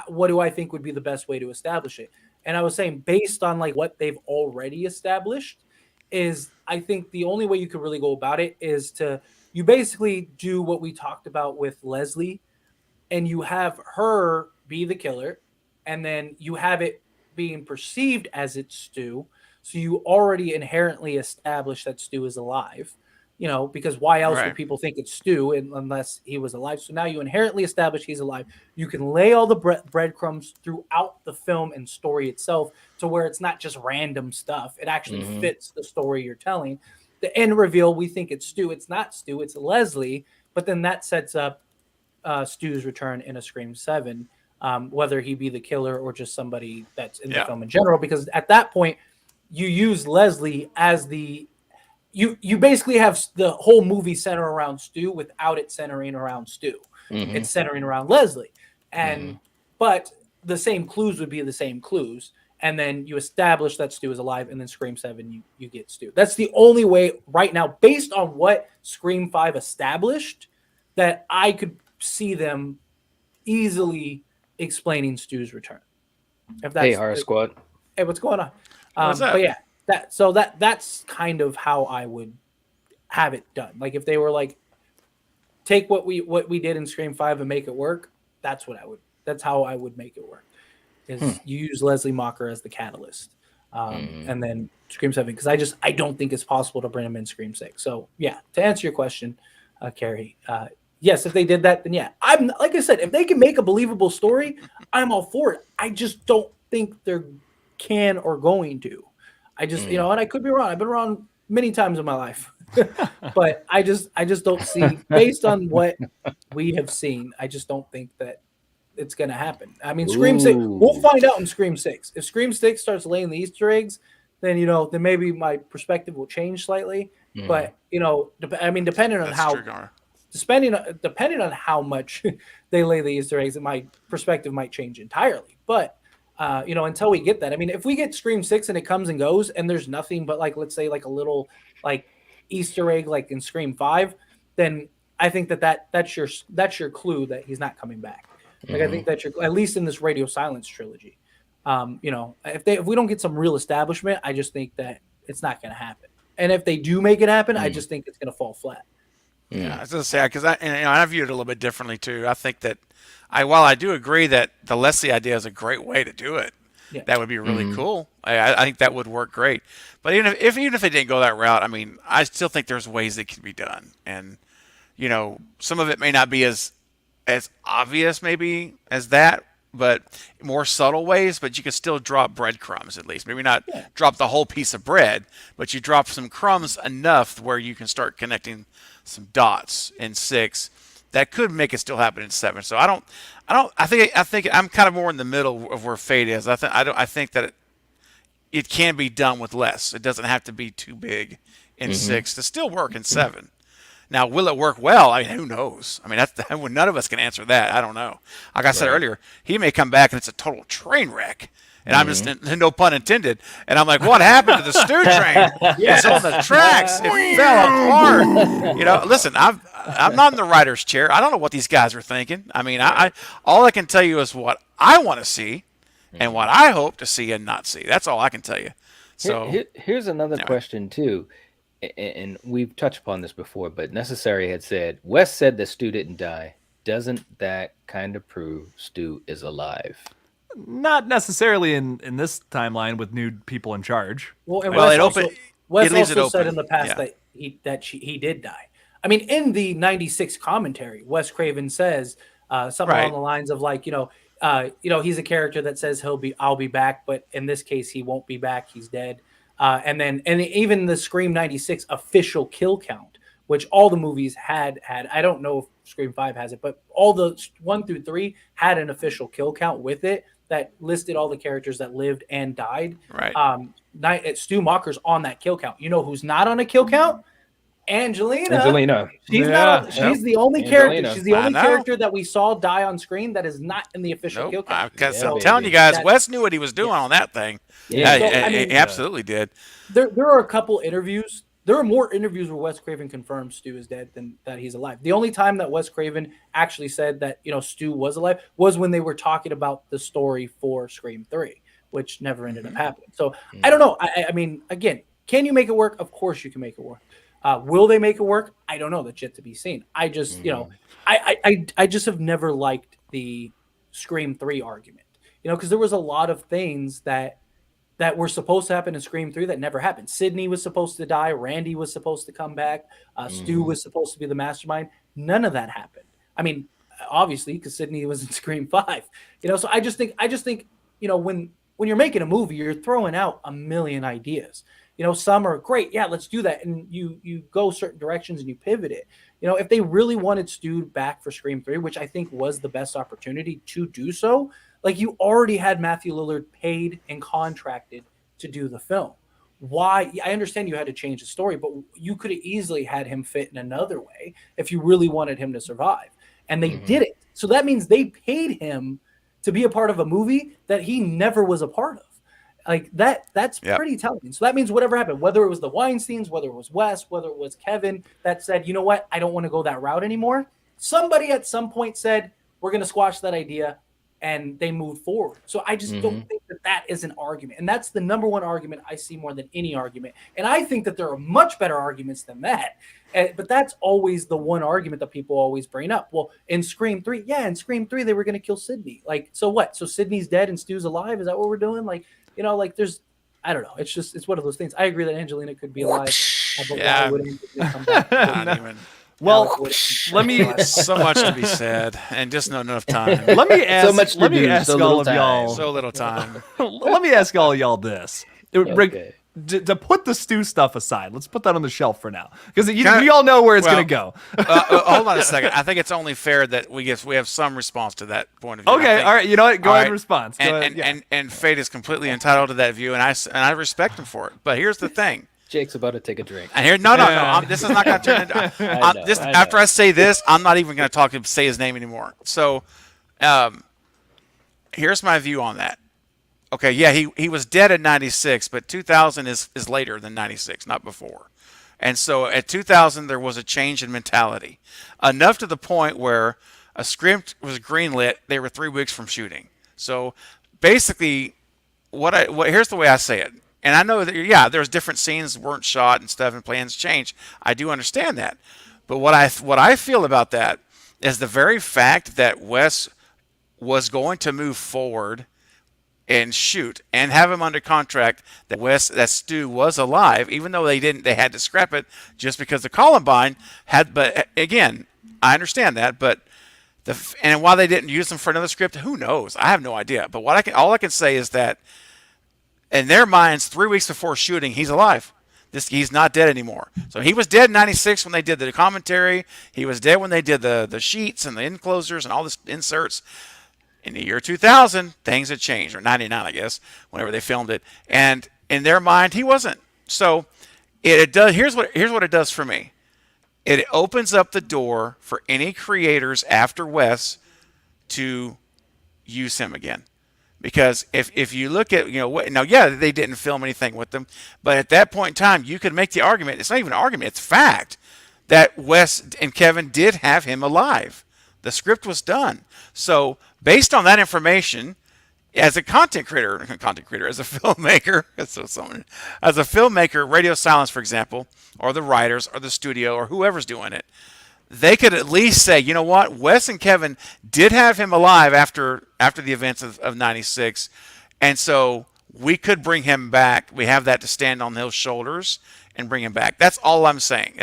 what do I think would be the best way to establish it? And I was saying, based on like what they've already established, is I think the only way you could really go about it is you basically do what we talked about with Leslie, and you have her be the killer, and then you have it being perceived as it's Stu. So you already inherently establish that Stu is alive. Because why else would people think it's Stu unless he was alive? So now you inherently establish he's alive. You can lay all the breadcrumbs throughout the film and story itself to where it's not just random stuff. It actually fits the story you're telling. The end reveal, we think it's Stu. It's not Stu. It's Leslie. But then that sets up Stu's return in a Scream 7, whether he be the killer or just somebody that's in the film in general. Because at that point, you use Leslie as you basically have the whole movie center around Stu without it centering around Stu. It's centering around Leslie. But the same clues would be the same clues. And then you establish that Stu is alive, and then Scream 7, you get Stu. That's the only way right now, based on what Scream 5 established, that I could see them easily explaining Stu's return. Hey, Horror Squad. Hey, what's going on? What's up? But yeah. That's kind of how I would have it done. Like if they were like, take what we did in Scream 5 and make it work, that's how I would make it work. Is you use Leslie Macher as the catalyst. And then Scream 7, because I don't think it's possible to bring him in Scream 6. So yeah, to answer your question, Carrie, yes, if they did that, then yeah. I'm like I said, if they can make a believable story, I'm all for it. I just don't think they're can or going to. I just, and I could be wrong. I've been wrong many times in my life, but I just don't see, based on what we have seen, I just don't think that it's going to happen. I mean, Scream 6, we'll find out in Scream 6. If Scream 6 starts laying the Easter eggs, then, then maybe my perspective will change slightly. But, depending on depending on how much they lay the Easter eggs, my perspective might change entirely. But, until we get that, I mean, if we get Scream 6 and it comes and goes and there's nothing but like, let's say like a little like Easter egg, like in Scream 5, then I think that's your clue that he's not coming back. Like, I think that's at least in this Radio Silence trilogy. If we don't get some real establishment, I just think that it's not going to happen. And if they do make it happen, I just think it's going to fall flat. Yeah, I was going to say, because I view it a little bit differently too. I think that while I do agree that the Leslie idea is a great way to do it, that would be really cool. I think that would work great. But even if they didn't go that route, I mean, I still think there's ways that can be done. And, some of it may not be as obvious maybe as that, but more subtle ways, but you can still drop breadcrumbs at least. Maybe not drop the whole piece of bread, but you drop some crumbs enough where you can start connecting some dots in 6 that could make it still happen in 7. So I think I'm kind of more in the middle of where Fate is. I think that it can be done with less. It doesn't have to be too big in 6 to still work in 7. Now, will it work well? I mean, who knows? I mean, none of us can answer that. I don't know. Like I said earlier, he may come back and it's a total train wreck. And I'm just, no pun intended. And I'm like, what happened to the stew train? It's on the tracks. It fell apart. Listen, I'm not in the writer's chair. I don't know what these guys are thinking. I mean, all I can tell you is what I want to see and what I hope to see and not see. That's all I can tell you. So here's another question too. And we've touched upon this before, but Necessary had said, Wes said that Stu didn't die. Doesn't that kind of prove Stu is alive? Not necessarily in this timeline with new people in charge. Well, and Wes leaves it also open. said in the past that he did die. I mean, in the 96 commentary, Wes Craven says something along the lines of like, he's a character that says I'll be back, but in this case, he won't be back. He's dead. And even the Scream 96 official kill count, which all the movies had, I don't know if Scream 5 has it, but all the 1 through 3 had an official kill count with it that listed all the characters that lived and died. Right. Stu Macher's on that kill count. You know who's not on a kill count? Angelina. She's not. She's the only character. She's the only character that we saw die on screen that is not in the official kill count. I'm telling you guys, Wes knew what he was doing on that thing. Yeah, he absolutely did. There are a couple interviews. There are more interviews where Wes Craven confirms Stu is dead than that he's alive. The only time that Wes Craven actually said that Stu was alive was when they were talking about the story for Scream 3, which never ended up happening. So I don't know. I mean, again, can you make it work? Of course you can make it work. Will they make it work? I don't know. That's yet to be seen. I just, I just have never liked the Scream 3 argument, because there was a lot of things that were supposed to happen in Scream 3 that never happened. Sidney was supposed to die. Randy was supposed to come back. Stu was supposed to be the mastermind. None of that happened. I mean, obviously, because Sidney was in Scream 5. So I just think, when you're making a movie, you're throwing out a million ideas. Some are great. Yeah, let's do that. And you go certain directions and you pivot it. If they really wanted Stu back for Scream 3, which I think was the best opportunity to do so, like you already had Matthew Lillard paid and contracted to do the film. Why? I understand you had to change the story, but you could have easily had him fit in another way if you really wanted him to survive. And they did it. So that means they paid him to be a part of a movie that he never was a part of. Like that's pretty telling. So that means whatever happened, whether it was the Weinsteins, whether it was Wes, whether it was Kevin that said, you know what, I don't want to go that route anymore. Somebody at some point said, we're going to squash that idea, and they moved forward. So I just don't think that is an argument. And that's the number one argument I see more than any argument. And I think that there are much better arguments than that. But that's always the one argument that people always bring up. Well, in Scream 3, they were going to kill Sidney. Like, so what? So Sidney's dead and Stu's alive? Is that what we're doing? Like, there's, I don't know. It's one of those things. I agree that Angelina could be alive. But why would Angelina come back? Not even. Well, let me. So much to be said, and just not enough time. Let me ask. Let me ask all of y'all. So little time. Let me ask all of y'all this. to put the Stu stuff aside, let's put that on the shelf for now, because we all know where it's going to go. Hold on a second. I think it's only fair that we have some response to that point of view. Okay, all right. You know what? Go ahead and respond. And Fate is completely entitled to that view, and I respect him for it. But here's the thing. Jake's about to take a drink. And here, no. This is not going to turn into. After I say this, I'm not even going to say his name anymore. So, here's my view on that. Okay, yeah, he was dead in 96, but 2000 is later than 96, not before. And so at 2000, there was a change in mentality, enough to the point where a script was greenlit. They were 3 weeks from shooting. So basically, here's the way I say it. And I know that, there's different scenes weren't shot and stuff, and plans changed. I do understand that. But what I feel about that is the very fact that Wes was going to move forward and shoot and have him under contract, that Stu was alive, even though they had to scrap it just because the Columbine had. But again, I understand that, but and why they didn't use him for another script, who knows? I have no idea. But all I can say is that in their minds, 3 weeks before shooting, he's alive. He's not dead anymore. So he was dead in 96 when they did the commentary. He was dead when they did the sheets and the enclosures and all the inserts. In the year 2000, things had changed, or 99, I guess, whenever they filmed it. And in their mind, he wasn't. So it does. Here's what it does for me. It opens up the door for any creators after Wes to use him again. Because if you look at, they didn't film anything with them, but at that point in time, you could make the argument. It's not even an argument; it's fact that Wes and Kevin did have him alive. The script was done. So based on that information, as a content creator, as a filmmaker, as a filmmaker, Radio Silence, for example, or the writers or the studio or whoever's doing it, they could at least say, you know what, Wes and Kevin did have him alive after the events of 96, and so we could bring him back. We have that to stand on those shoulders and bring him back. That's all I'm saying.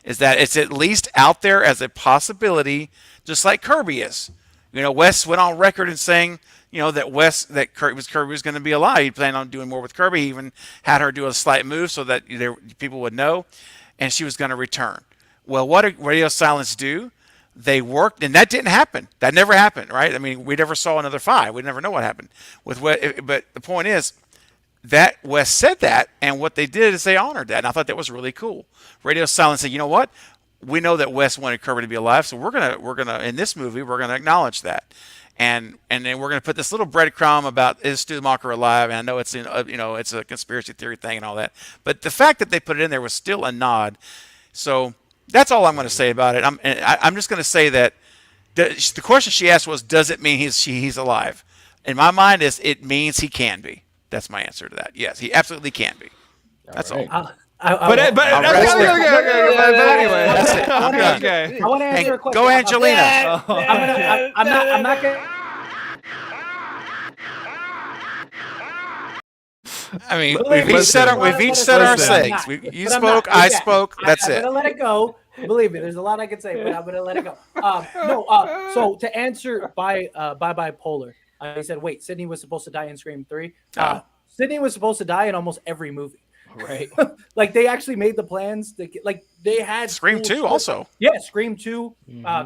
Is that it's at least out there as a possibility, just like Kirby is. Wes went on record and saying, that Kirby was going to be alive. He planned on doing more with Kirby. He even had her do a slight move so that people would know, and she was going to return. Well, what did Radio Silence do? They worked, and that didn't happen. That never happened, right? I mean, we never saw another 5. We never know what happened but the point is, that Wes said that, and what they did is they honored that, and I thought that was really cool. Radio Silence said, you know what? We know that Wes wanted Kirby to be alive, so we're gonna in this movie we're gonna acknowledge that, and then we're gonna put this little breadcrumb about is Stu Macher alive? And I know it's it's a conspiracy theory thing and all that, but the fact that they put it in there was still a nod. So that's all I'm going to say about it. I'm just going to say that the question she asked was, does it mean he's alive? In my mind, it means he can be. That's my answer to that. Yes, he absolutely can be. That's all. But anyway, that's it. I'm done. Okay. I want to answer a question. Go, Angelina. I'm not gonna. I mean, we've each said our sayings. You spoke, I spoke. That's it. I'm gonna let it go. Believe me, there's a lot I could say, but I'm gonna let it go. So to answer by bipolar, I said, wait, Sydney was supposed to die in Scream 3. Sydney was supposed to die in almost every movie. Right. Like they actually made the plans to get, like they had Scream 2 also. Yeah, Scream 2.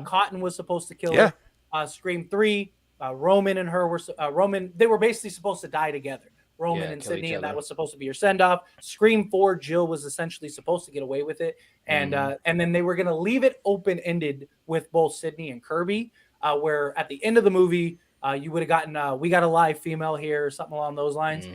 Cotton was supposed to kill her. Scream 3, Roman and her were Roman. They were basically supposed to die together. Roman and Sydney, and that was supposed to be your send off. Scream 4, Jill was essentially supposed to get away with it, and then they were going to leave it open ended with both Sydney and Kirby, where at the end of the movie. You would have gotten we got a live female here or something along those lines,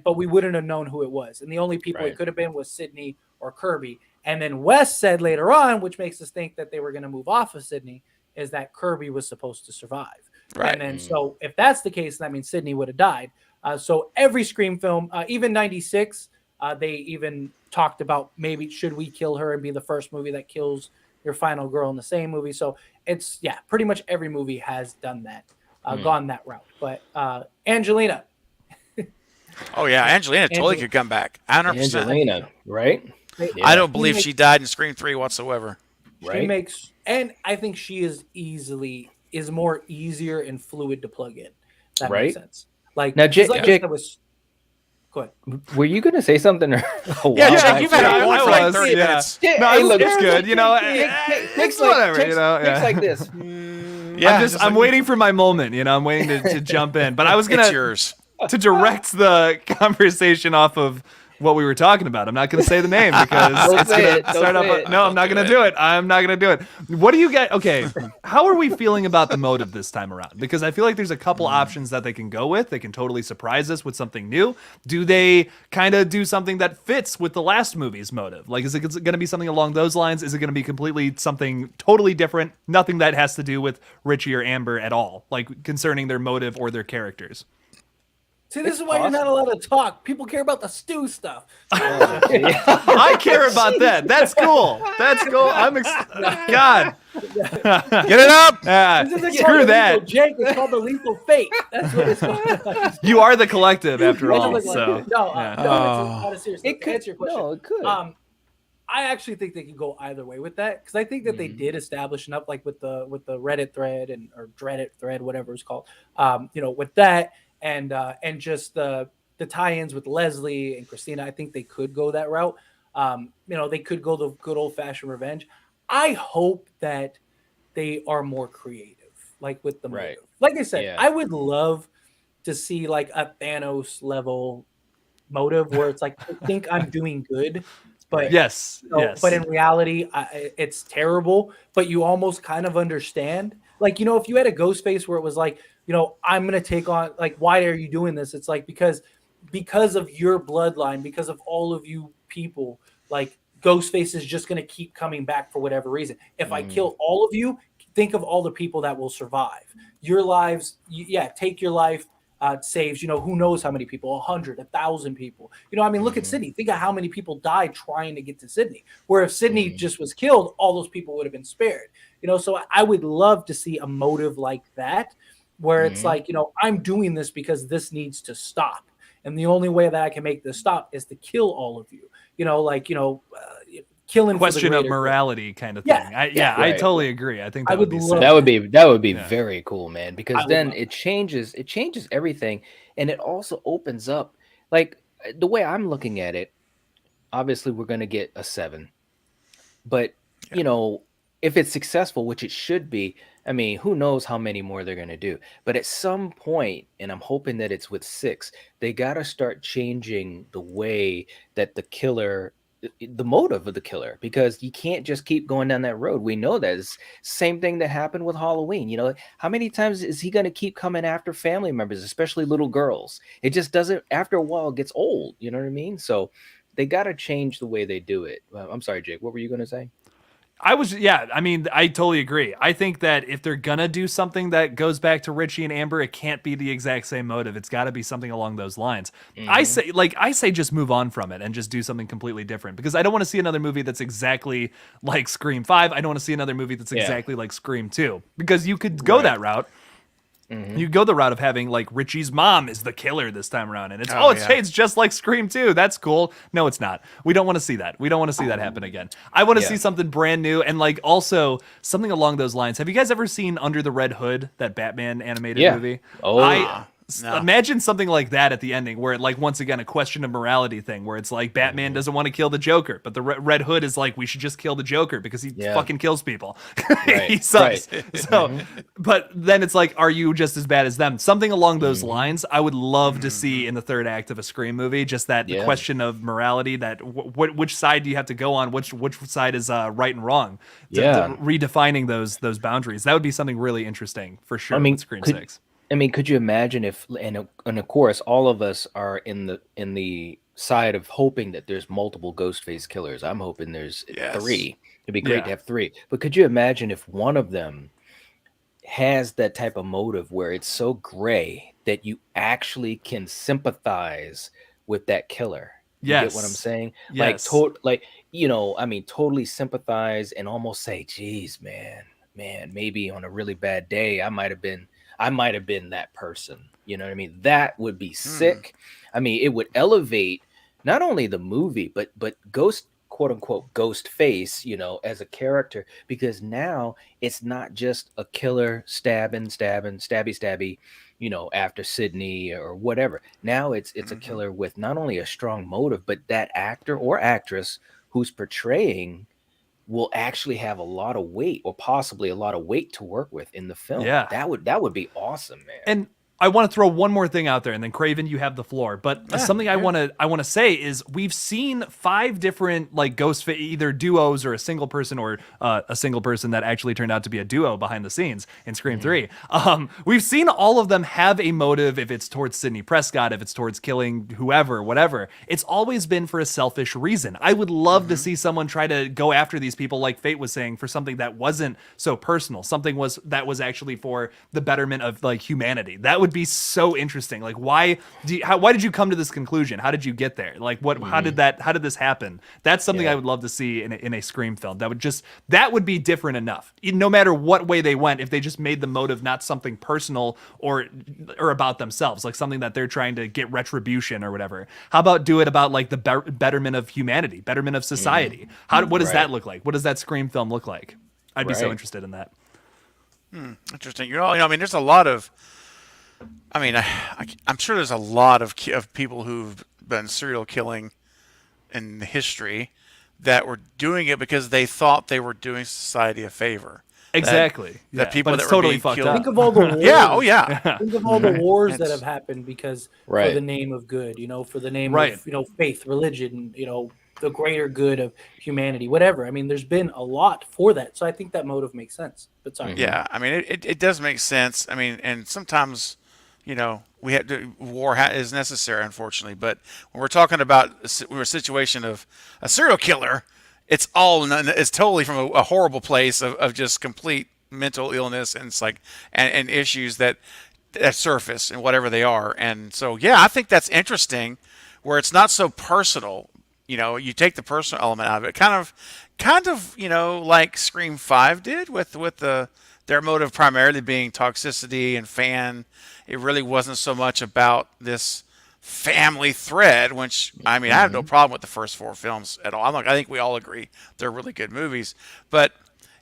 but we wouldn't have known who it was, and the only people it could have been was Sydney or Kirby. And then Wes said later on, which makes us think that they were going to move off of Sydney, is that Kirby was supposed to survive. Right. And then so if that's the case, that means Sydney would have died. So every Scream film, even 96, they even talked about maybe should we kill her and be the first movie that kills your final girl in the same movie. So it's pretty much every movie has done that. Gone that route, but Angelina. Oh yeah, Angelina totally could come back. 100%. Angelina, right? Yeah. I don't believe she died in Scream 3 whatsoever. Right. She makes, and I think she is more easier and fluid to plug in. That makes sense. Like now, Jake, was. Go ahead. Were you gonna say something? Yeah, Jake, you've had a point for like 30 yeah. minutes. No, Hey, look, it's good. You know, Takes whatever. takes, You know, takes yeah. like this. Yeah, I'm waiting for my moment. You know, I'm waiting to jump in. But I was It's gonna yours. to direct the conversation off of what we were talking about. I'm not going to say the name because Don't it's say going it. to Don't start say up. it. No, I'm not going to do it. I'm not going to do it. What do you get? Okay, how are we feeling about the motive this time around? Because I feel like there's a couple options that they can go with. They can totally surprise us with something new. Do they kind of do something that fits with the last movie's motive? Like, is it going to be something along those lines? Is it going to be completely something totally different? Nothing that has to do with Richie or Amber at all, like concerning their motive or their characters. See, this is why you're not allowed to talk. People care about the Stu stuff. I care about that. That's cool. That's cool. God. Get it up. This isn't Screw called the that. Lethal Jake. It's called the Lethal Fate. That's what it's called. You are the collective after It all. doesn't look So like it. No, it's not a serious. It To answer your could. question. No, it could. I actually think they can go either way with that because I think that they did establish enough, like with the Reddit thread or Dreadit thread, whatever it's called. With that and just the tie-ins with Leslie and Christina, I think they could go that route. They could go the good old-fashioned revenge. I hope that they are more creative, like with the motive. Like I said, I would love to see like a Thanos level motive where it's like I think I'm doing good. But yes. But in reality, it's terrible. But you almost kind of understand. Like, if you had a Ghostface where it was like, I'm gonna take on, like, why are you doing this? It's like because of your bloodline, because of all of you people, like Ghostface is just gonna keep coming back for whatever reason. If I kill all of you, think of all the people that will survive. Your lives, take your life. Saves, who knows how many people, 100, 1,000 people. Look at Sydney. Think of how many people died trying to get to Sydney. Where if Sydney just was killed, all those people would have been spared. So I would love to see a motive like that, where it's like, I'm doing this because this needs to stop. And the only way that I can make this stop is to kill all of you. Killing question for the of greater morality kind of thing. I totally agree. I think that would be sick. That would be very cool, man, because then it changes everything, and it also opens up, like, the way I'm looking at it. Obviously we're going to get a 7, but if it's successful, which it should be, who knows how many more they're going to do. But at some point, and I'm hoping that it's with 6, they got to start changing the way that the motive of the killer, because you can't just keep going down that road. We know that it's same thing that happened with Halloween. How many times is he going to keep coming after family members, especially little girls? It just doesn't, after a while, it gets old. You know what I mean? So they got to change the way they do it. I'm sorry, Jake, what were you going to say? I totally agree. I think that if they're gonna do something that goes back to Richie and Amber, it can't be the exact same motive. It's got to be something along those lines. I say just move on from it and just do something completely different, because I don't want to see another movie that's exactly like Scream 5. I don't want to see another movie that's exactly like Scream 2, because you could go that route. You go the route of having like Richie's mom is the killer this time around, and it's just like Scream 2. That's cool. No, it's not. We don't want to see that. We don't want to see that happen again. I want to see something brand new, and like also something along those lines. Have you guys ever seen Under the Red Hood, that Batman animated movie? Imagine something like that at the ending, where it, like, once again, a question of morality thing, where it's like Batman doesn't want to kill the Joker, but the Red Hood is like, we should just kill the Joker because he fucking kills people. He sucks. So, but then it's like, are you just as bad as them? Something along those lines. I would love to see in the third act of a Scream movie, just that the question of morality, that which side do you have to go on, which side is right and wrong, redefining those boundaries. That would be something really interesting for sure. With Scream 6. Could you imagine if, and of course, all of us are in the side of hoping that there's multiple Ghostface killers. I'm hoping there's 3. It'd be great to have 3. But could you imagine if one of them has that type of motive where it's so gray that you actually can sympathize with that killer? You get what I'm saying? Yes. Totally sympathize and almost say, geez, man, maybe on a really bad day, I might have been that person. You know what I mean? That would be sick. It would elevate not only the movie, but Ghost quote unquote ghost face, as a character, because now it's not just a killer stabbing, stabby, after Sydney or whatever. Now it's a killer with not only a strong motive, but that actor or actress who's portraying will actually have a lot of weight, or possibly a lot of weight to work with in the film. Yeah. That would be awesome, man. And I want to throw one more thing out there, and then Craven, you have the floor. But something I want to say is we've seen 5 different like either duos or a single person, or a single person that actually turned out to be a duo behind the scenes in Scream 3. We've seen all of them have a motive. If it's towards Sidney Prescott, if it's towards killing whoever, whatever, it's always been for a selfish reason. I would love to see someone try to go after these people, like Fate was saying, for something that wasn't so personal. Something that was actually for the betterment of like humanity. That would be so interesting. Like, why did you come to this conclusion? How did you get there? Like, how did this happen? That's something I would love to see in a Scream film. That would be different enough. No matter what way they went, if they just made the motive not something personal or about themselves, like something that they're trying to get retribution or whatever. How about do it about like the betterment of humanity, betterment of society? What does that look like? What does that Scream film look like? I'd be so interested in that. Interesting. I mean, there's a lot of. I mean, I'm sure there's a lot of people who've been serial killing in history that were doing it because they thought they were doing society a favor. Exactly. That people but that it's were totally being fucked killed. up. Think of all the wars. Yeah. Oh yeah. Think of all the wars that have happened because Right. for the name of good, for the name Right. of faith, religion, the greater good of humanity, whatever. I mean, there's been a lot for that, so I think that motive makes sense. But sorry. Yeah. I mean, it does make sense. I mean, and sometimes, we have war is necessary, unfortunately. But when we're talking about a situation of a serial killer, it's totally from a horrible place of just complete mental illness and it's like and issues that surface and whatever they are. And so, yeah, I think that's interesting, where it's not so personal. You take the personal element out of it, kind of, like Scream 5 did with their motive primarily being toxicity and fan. It really wasn't so much about this family thread, which, I mean, I have no problem with the first 4 films at all. I think we all agree they're really good movies, but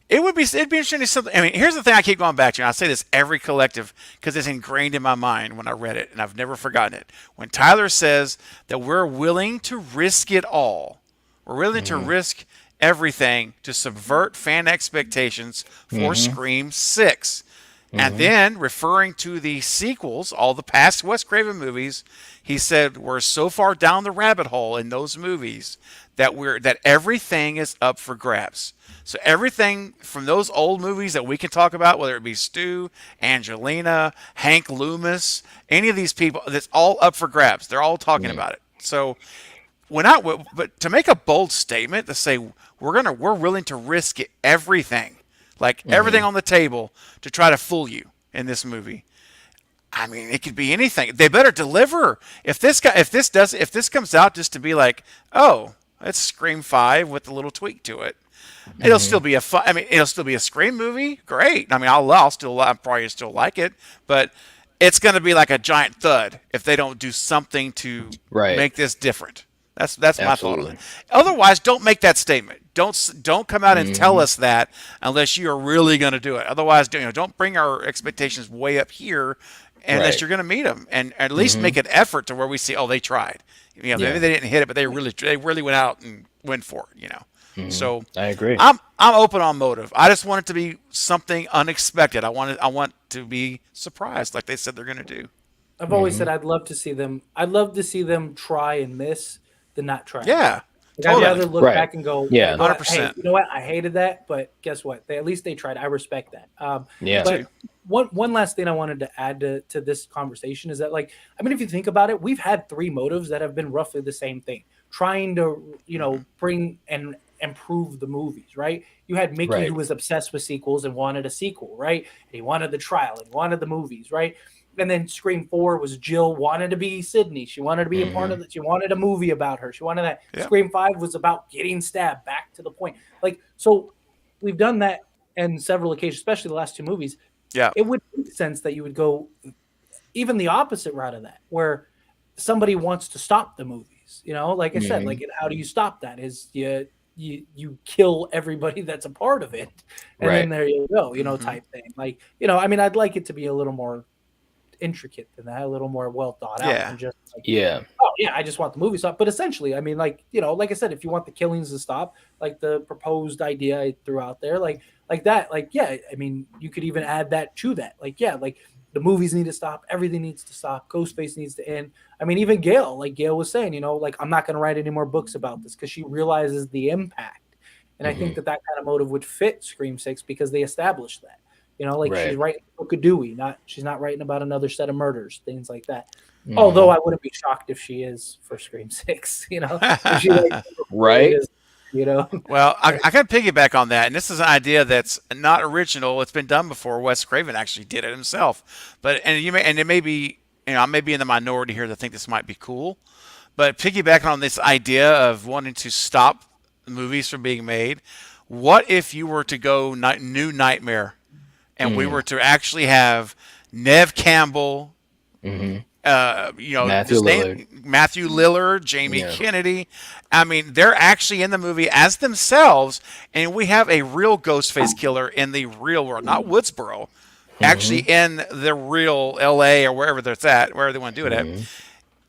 it'd be interesting to something. I mean, here's the thing I keep going back to, and I say this every collective because it's ingrained in my mind when I read it, and I've never forgotten it. When Tyler says that we're willing to risk it all, we're willing to risk everything to subvert fan expectations for Scream 6. And then, referring to the sequels, all the past Wes Craven movies, he said we're so far down the rabbit hole in those movies that everything is up for grabs. So everything from those old movies that we can talk about, whether it be Stu, Angelina, Hank Loomis, any of these people, that's all up for grabs. They're all talking about it. So but to make a bold statement to say we're willing to risk everything. Like everything on the table to try to fool you in this movie. I mean, it could be anything. They better deliver. If this comes out just to be like, oh, it's Scream 5 with a little tweak to it, it'll still be it'll still be a Scream movie. Great. I mean, I'll probably still like it, but it's going to be like a giant thud if they don't do something to make this different. That's my thought on it. Otherwise, don't make that statement. Don't come out and tell us that unless you are really going to do it. Otherwise, don't bring our expectations way up here unless you're going to meet them, and at least make an effort to where we see, oh, they tried. Maybe they didn't hit it, but they really went out and went for it. So I agree. I'm open on motive. I just want it to be something unexpected. I want to be surprised, like they said they're going to do. I've always said I'd love to see them try and miss than not try. Yeah. I'd rather look back and go, yeah, 100%. Hey, you know what? I hated that, but guess what? At least they tried. I respect that. But one last thing I wanted to add to this conversation is that, like, I mean, if you think about it, we've had 3 motives that have been roughly the same thing, trying to, bring and improve the movies, right? You had Mickey who was obsessed with sequels and wanted a sequel, right? And he wanted the trial and wanted the movies, right? And then Scream 4 was Jill wanted to be Sydney. She wanted to be a part of it. She wanted a movie about her. She wanted that. Yeah. Scream 5 was about getting stabbed, back to the point. Like, so we've done that on several occasions, especially the last 2 movies. Yeah. It would make sense that you would go even the opposite route of that, where somebody wants to stop the movies. Like I said, like, how do you stop that? Is you you kill everybody that's a part of it, and Right. then there you go, type thing. Like, I mean, I'd like it to be a little more intricate than that, a little more well thought out than just like, Yeah. oh yeah, I just want the movie stop. But essentially, I mean, like, like I said, if you want the killings to stop, like the proposed idea I threw out there, like that, like, yeah, I mean, you could even add that to that. Like, yeah, like the movies need to stop, everything needs to stop, Ghostface needs to end. I mean, even Gail, like Gail was saying, like, I'm not going to write any more books about this because she realizes the impact. And I think that kind of motive would fit Scream 6 because they established that. Like she's writing a book of Dewey, she's not writing about another set of murders, things like that. Although I wouldn't be shocked if she is for Scream 6, if she right. Well, I got to piggyback on that, and this is an idea that's not original. It's been done before. Wes Craven actually did it himself, it may be, I may be in the minority here that think this might be cool, but piggybacking on this idea of wanting to stop movies from being made, what if you were to go New Nightmare, and we were to actually have Nev Campbell, Matthew Lillard, Jamie Kennedy. I mean, they're actually in the movie as themselves, and we have a real Ghostface killer in the real world, not Woodsboro, actually in the real L.A. or wherever that's at, wherever they want to do it at, and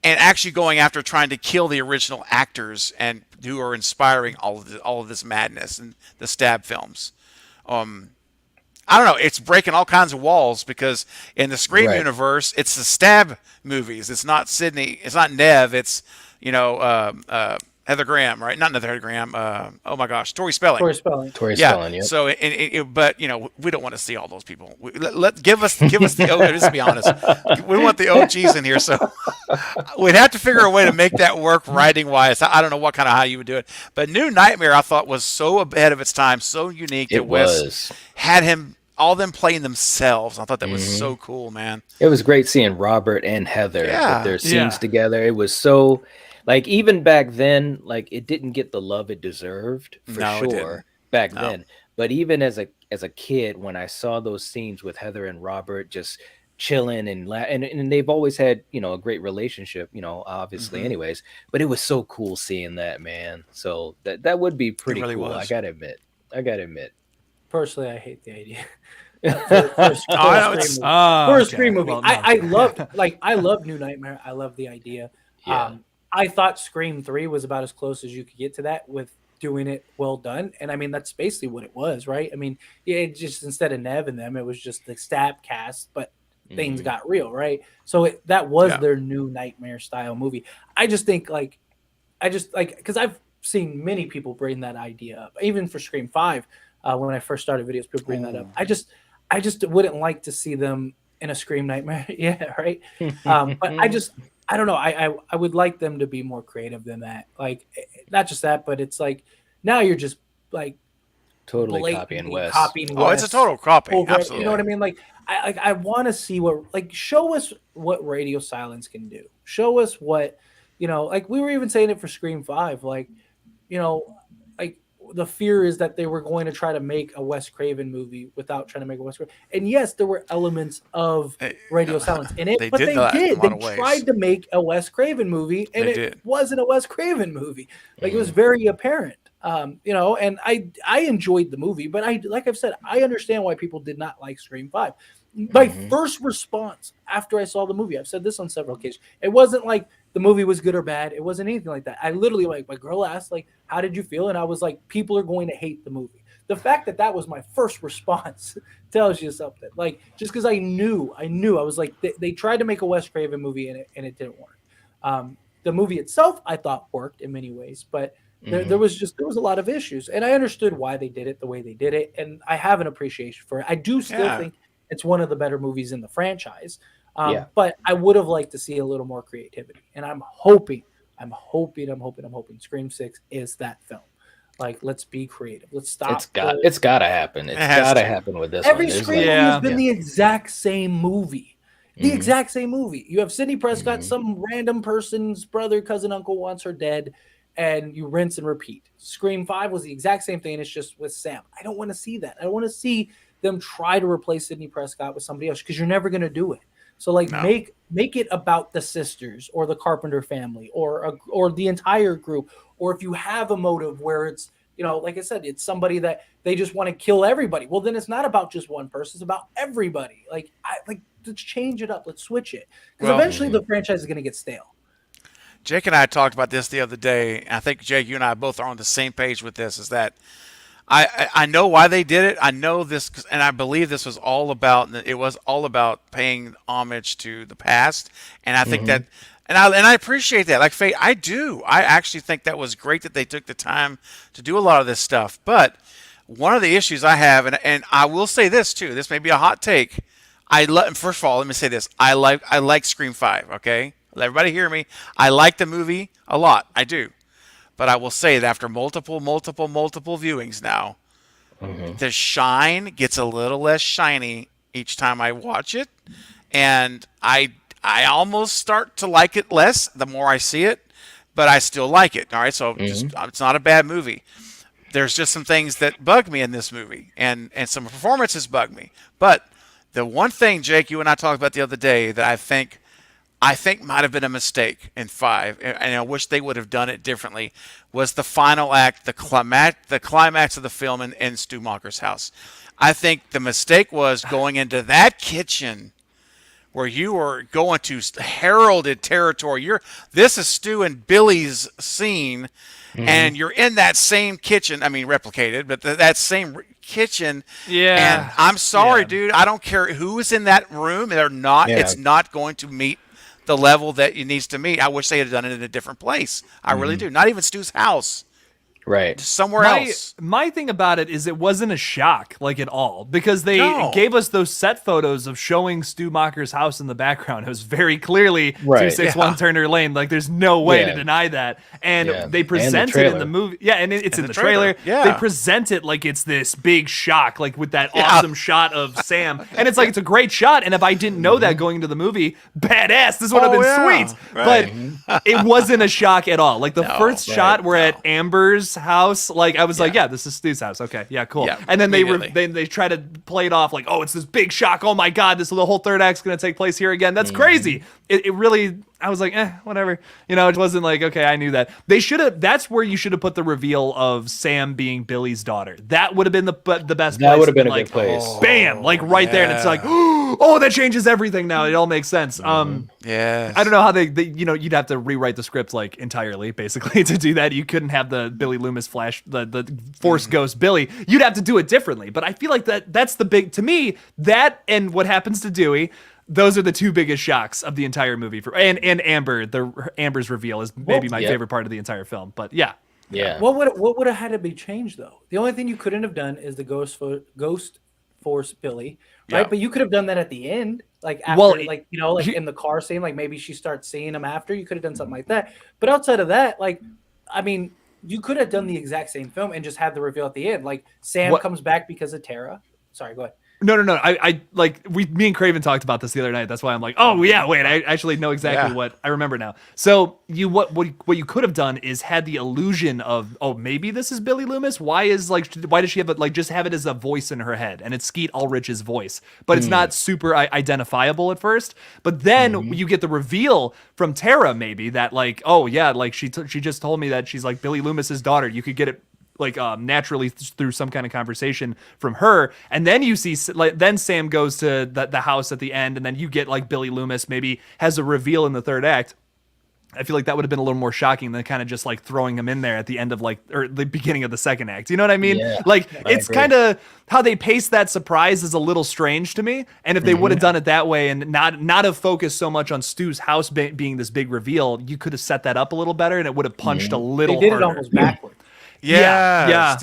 actually going after trying to kill the original actors and who are inspiring all of this madness and the stab films. I don't know. It's breaking all kinds of walls because in the Scream universe, it's the stab movies. It's not Sydney. It's not Nev. It's Heather Graham, right? Not Heather Graham. Oh my gosh, Tori Spelling. Tori Spelling. Yep. So, but we don't want to see all those people. Give us the. Let's be honest. We want the OGs in here, so we'd have to figure a way to make that work writing wise. I don't know how you would do it, but New Nightmare I thought was so ahead of its time, so unique that Wes had all them playing themselves. I thought that was so cool, man. It was great seeing Robert and Heather with their scenes together. It was so. Like, even back then, like, it didn't get the love it deserved for sure back then. But even as a kid, when I saw those scenes with Heather and Robert just chilling and they've always had, a great relationship, obviously anyways, but it was so cool seeing that, man. So that would be pretty cool. Was. I gotta admit. Personally, I hate the idea. For a Scream movie. Well, no. I love New Nightmare. I love the idea. Yeah. I thought Scream 3 was about as close as you could get to that with doing it well done. And I mean, that's basically what it was, right? I mean, it just, instead of Nev and them, it was just the stab cast, but things got real, right? So that was their New Nightmare style movie. I just think because I've seen many people bring that idea up, even for Scream 5, when I first started videos, people bring that up. I just wouldn't like to see them in a Scream Nightmare. Yeah, right. But I don't know. I would like them to be more creative than that. Like, not just that, but it's like now you're just like totally copying Wes. Oh, it's a total copy. Absolutely. You know what I mean? Like, I want to see show us what radio silence can do. Show us what, like we were even saying it for Scream 5. Like, like the fear is that they were going to try to make a Wes Craven movie without trying to make a Wes Craven. And yes, there were elements of radio silence in it, but they did. They tried to make a Wes Craven movie, and it wasn't a Wes Craven movie. Like, it was very apparent. And I enjoyed the movie, but like I've said, I understand why people did not like Scream 5. My first response after I saw the movie, I've said this on several occasions, it wasn't like the movie was good or bad. It wasn't anything like that. I literally, like, my girl asked, like, how did you feel? And I was like, people are going to hate the movie. The fact that was my first response tells you something. Like, just because I knew, I was like, they tried to make a Wes Craven movie and it didn't work. The movie itself, I thought, worked in many ways, but there was a lot of issues, and I understood why they did it the way they did it, and I have an appreciation for it. I do still think it's one of the better movies in the franchise, but I would have liked to see a little more creativity, and I'm hoping Scream 6 is that film. Like, let's be creative. Let's stop. It's gotta happen. It's gotta happen with this. Every Scream movie has been the exact same movie. The exact same movie. You have Sidney Prescott, some random person's brother, cousin, uncle wants her dead, and you rinse and repeat. Scream 5 was the exact same thing. It's just with Sam. I don't want to see that. I don't want to see them try to replace Sidney Prescott with somebody else, because you're never going to do it. So, like, make it about the sisters or the Carpenter family or the entire group. Or if you have a motive where it's like I said, it's somebody that they just want to kill everybody. Well, then it's not about just one person; it's about everybody. Let's change it up. Let's switch it because eventually the franchise is going to get stale. Jake and I talked about this the other day. I think, Jake, you and I both are on the same page with this, is that I know why they did it. I know this, and I believe this was all about, it was all about paying homage to the past. And I think that, and I appreciate that. Like Faye, I do. I actually think that was great that they took the time to do a lot of this stuff. But one of the issues I have, and I will say this too, this may be a hot take. First of all, let me say this. I like Scream 5, okay? Let everybody hear me. I like the movie a lot. I do. But I will say that after multiple viewings now, the shine gets a little less shiny each time I watch it. And I almost start to like it less the more I see it, but I still like it. All right, so it's not a bad movie. There's just some things that bug me in this movie, and some performances bug me. But the one thing, Jake, you and I talked about the other day that I think might have been a mistake in 5, and I wish they would have done it differently, was the final act, the climax of the film in Stu Macher's house. I think the mistake was going into that kitchen where you were going to heralded territory. This is Stu and Billy's scene, and you're in that same kitchen. I mean, replicated, but that same kitchen. Yeah. And I'm sorry, dude. I don't care who is in that room. They're not. Yeah. It's not going to meet the level that it needs to meet. I wish they had done it in a different place. I really do. Not even Stu's house. Right. Somewhere else. My thing about it is it wasn't a shock, at all, because they gave us those set photos of showing Stu Macher's house in the background. It was very clearly 261 Turner Lane. There's no way to deny that. And they present it in the movie. Yeah, and it's in the trailer. Yeah. They present it like it's this big shock, with that awesome shot of Sam. And it's it's a great shot. And if I didn't know that going into the movie, badass, this would have been sweet. Right. But it wasn't a shock at all. The first shot, we're at Amber's house, I was this is Stu's house. Okay, yeah, cool. Yeah, and then they try to play it off oh, it's this big shock. Oh my god, the whole third act's gonna take place here again. That's crazy. It really, I was whatever. It wasn't okay, I knew that. They should have. That's where you should have put the reveal of Sam being Billy's daughter. That would have been the best. That would have been a good place. Bam, right there, and it's oh, that changes everything now. It all makes sense. Yeah. I don't know how they you'd have to rewrite the script entirely, basically, to do that. You couldn't have the Billy Loomis flash, the Force Ghost Billy. You'd have to do it differently. But I feel that's the big, to me, that and what happens to Dewey. Those are the two biggest shocks of the entire movie. And Amber, Amber's reveal is maybe my favorite part of the entire film. But yeah. What would have had to be changed though? The only thing you couldn't have done is the Ghost Force Billy, right? Yeah. But you could have done that at the end, after, in the car scene, maybe she starts seeing him after. You could have done something like that. But outside of that, I mean, you could have done the exact same film and just had the reveal at the end. Sam comes back because of Tara. Sorry, go ahead. No. Me and Craven talked about this the other night. That's why I'm oh yeah, wait, I actually know exactly what I remember now. So what you could have done is had the illusion of, oh, maybe this is Billy Loomis. Why does she have it just have it as a voice in her head, and it's Skeet Ulrich's voice, but it's not super identifiable at first. But then you get the reveal from Tara, maybe that oh yeah, she just told me that she's Billy Loomis's daughter. You could get it naturally through some kind of conversation from her, and then you see then Sam goes to the house at the end, and then you get Billy Loomis maybe has a reveal in the third act. I feel that would have been a little more shocking than kind of just throwing him in there at the end of or the beginning of the second act. You know what I mean? Yeah, it's kind of how they pace that surprise is a little strange to me. And if they would have done it that way and not have focused so much on Stu's house being this big reveal, you could have set that up a little better, and it would have punched a little harder. They did harder. it almost backwards. Yes.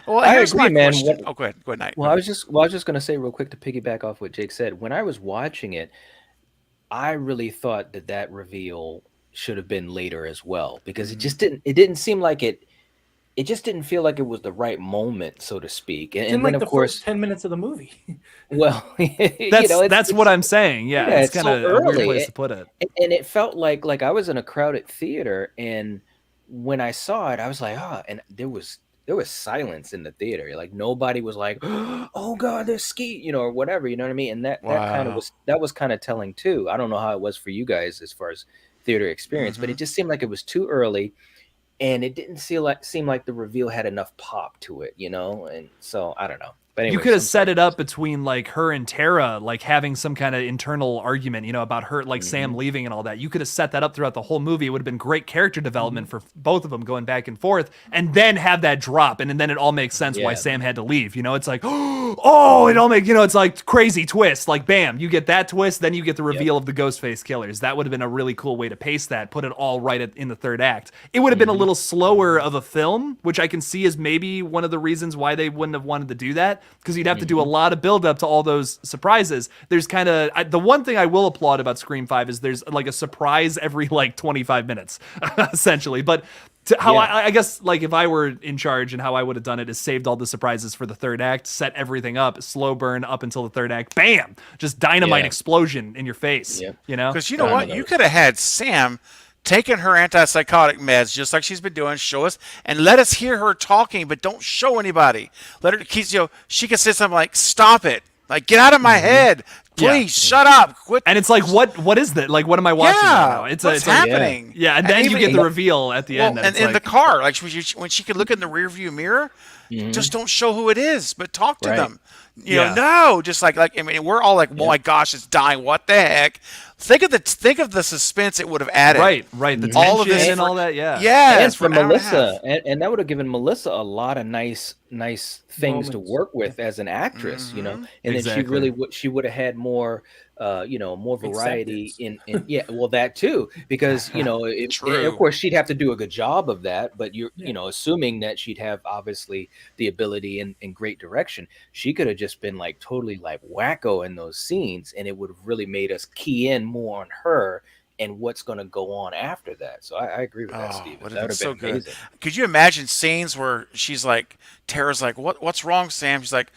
Well, I agree, man. Oh, go ahead, Knight. Well, I was just going to say real quick to piggyback off what Jake said. When I was watching it, I really thought that reveal should have been later as well, because it didn't seem like it just didn't feel like it was the right moment, so to speak. And then, of course, first 10 minutes of the movie. Well, that's what I'm saying. Yeah, it's kind of so a weird place to put it. And it felt like I was in a crowded theater, and when I saw it, I was and there was silence in the theater. Nobody was oh god, there's Skeet, or whatever, you know what I mean? And that was kind of telling too. I don't know how it was for you guys as far as theater experience, but it just seemed like it was too early. and it didn't seem like the reveal had enough pop to it, and so I don't know. But You anyways, could have I'm set sorry. it up between like her and Tara, like having some kind of internal argument, about her, like Sam leaving and all that. You could have set that up throughout the whole movie. It would have been great character development for both of them going back and forth, and then have that drop, and then it all makes sense why Yeah. Sam had to leave. It's like, oh, it all makes, it's like crazy twist. Like, bam, you get that twist, then you get the reveal of the Ghostface killers. That would have been a really cool way to pace that, put it all right in the third act. It would have been a little slower of a film, which I can see as maybe one of the reasons why they wouldn't have wanted to do that, because you'd have to do a lot of build up to all those surprises. There's kind of the one thing I will applaud about Scream 5 is there's like a surprise every like 25 minutes essentially. But how I guess like if I were in charge, and how I would have done it is saved all the surprises for the third act, set everything up, slow burn up until the third act, bam, just dynamite explosion in your face. Yep. Because you know what? You could have had Sam taking her antipsychotic meds just like she's been doing, show us, and let us hear her talking, but don't show anybody. Let her keep, she could say something like, stop it. Like, get out of my head. Please, shut up. Quit. And it's like, what is that? Like, what am I watching right now? It's what's happening? Yeah, and then you get the reveal at the end. And in the car, like when she could look in the rearview mirror, just don't show who it is, but talk to them. You know, no, just like I mean, we're all like, oh my gosh, it's dying. What the heck? Think of the suspense it would have added. Right. The all of tension this and all that. And for for Melissa, and that would have given Melissa a lot of nice things to work with as an actress, and then she would have had more more variety in well, that too, because of course she'd have to do a good job of that, but you're assuming that she'd have obviously the ability and great direction, she could have just been like totally like wacko in those scenes, and it would have really made us key in more on her and what's going to go on after that. So I agree with that, Steven. That would have been so amazing. good. Could you imagine scenes where she's like, Tara's like, what's wrong, Sam? She's like,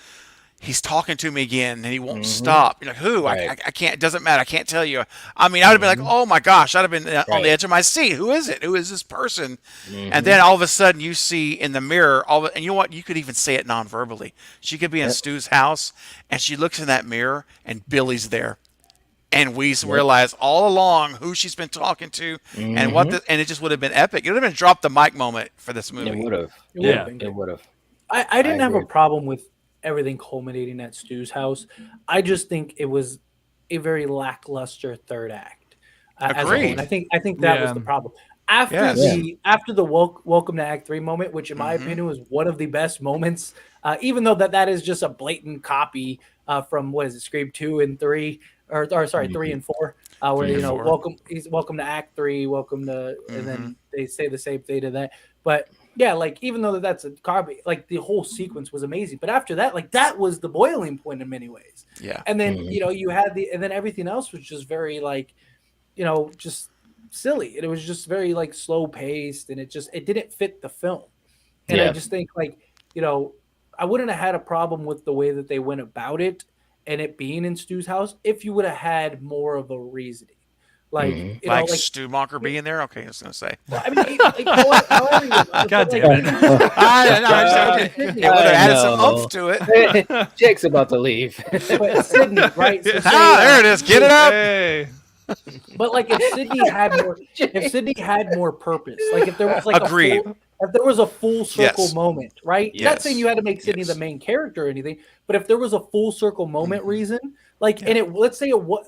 he's talking to me again and he won't stop. You're like, who? Right. I can't, it doesn't matter. I can't tell you. I mean, I would have been like, oh my gosh, I'd have been on the edge of my seat. Who is it? Who is this person? And then all of a sudden you see in the mirror, and you know what? You could even say it non-verbally. She could be in Stu's house and she looks in that mirror and Billy's there. And we realize all along who she's been talking to and and it just would have been epic. It would have been drop the mic moment for this movie. It would have. It would have. I didn't have a problem with everything culminating at Stu's house. I just think it was a very lackluster third act. Agreed. I think that was the problem. After the welcome to Act 3 moment, which in my opinion was one of the best moments, even though that is just a blatant copy from what is it, Scream 2 and 3, or sorry, 3 and 4, where welcome to Act 3, welcome to, and then they say the same thing to that. But yeah, like even though that's a copy, like the whole sequence was amazing. But after that, like that was the boiling point in many ways. Yeah. And then you had and then everything else was just very like, just silly. It was just very like slow paced, and it didn't fit the film. And I just think like, I wouldn't have had a problem with the way that they went about it and it being in Stu's house if you would have had more of a reasoning. Like, like Stu Macher being there? Okay, I was going to say. Well, I mean, God damn it. It would have added some oomph to it. Jake's about to leave. But Sydney, right? So there it is. Get it up. Hey. But like if Sydney had more purpose, like if there was like if there was a full circle moment, right? Not saying you had to make Sydney the main character or anything, but if there was a full circle moment reason, like, and let's say it was,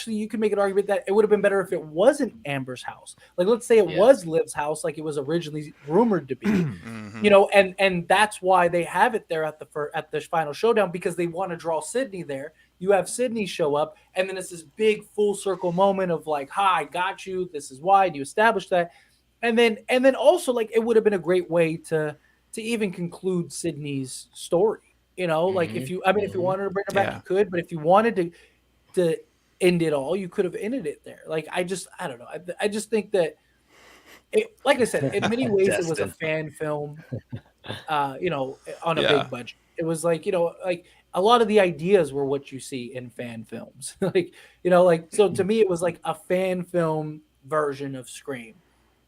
you could make an argument that it would have been better if it wasn't Amber's house. Like, let's say it was Liv's house, like it was originally rumored to be, and that's why they have it there at the final showdown, because they want to draw Sydney there. You have Sydney show up, and then it's this big full circle moment of like, "Ha, I got you. This is why." And you establish that, and then also like it would have been a great way to even conclude Sydney's story. Like if you wanted to bring her back, you could. But if you wanted to end it all, you could have ended it there. Like I don't know. I just think that, like I said, in many ways it was a fan film. On a big budget. It was like like a lot of the ideas were what you see in fan films. So to me it was like a fan film version of Scream.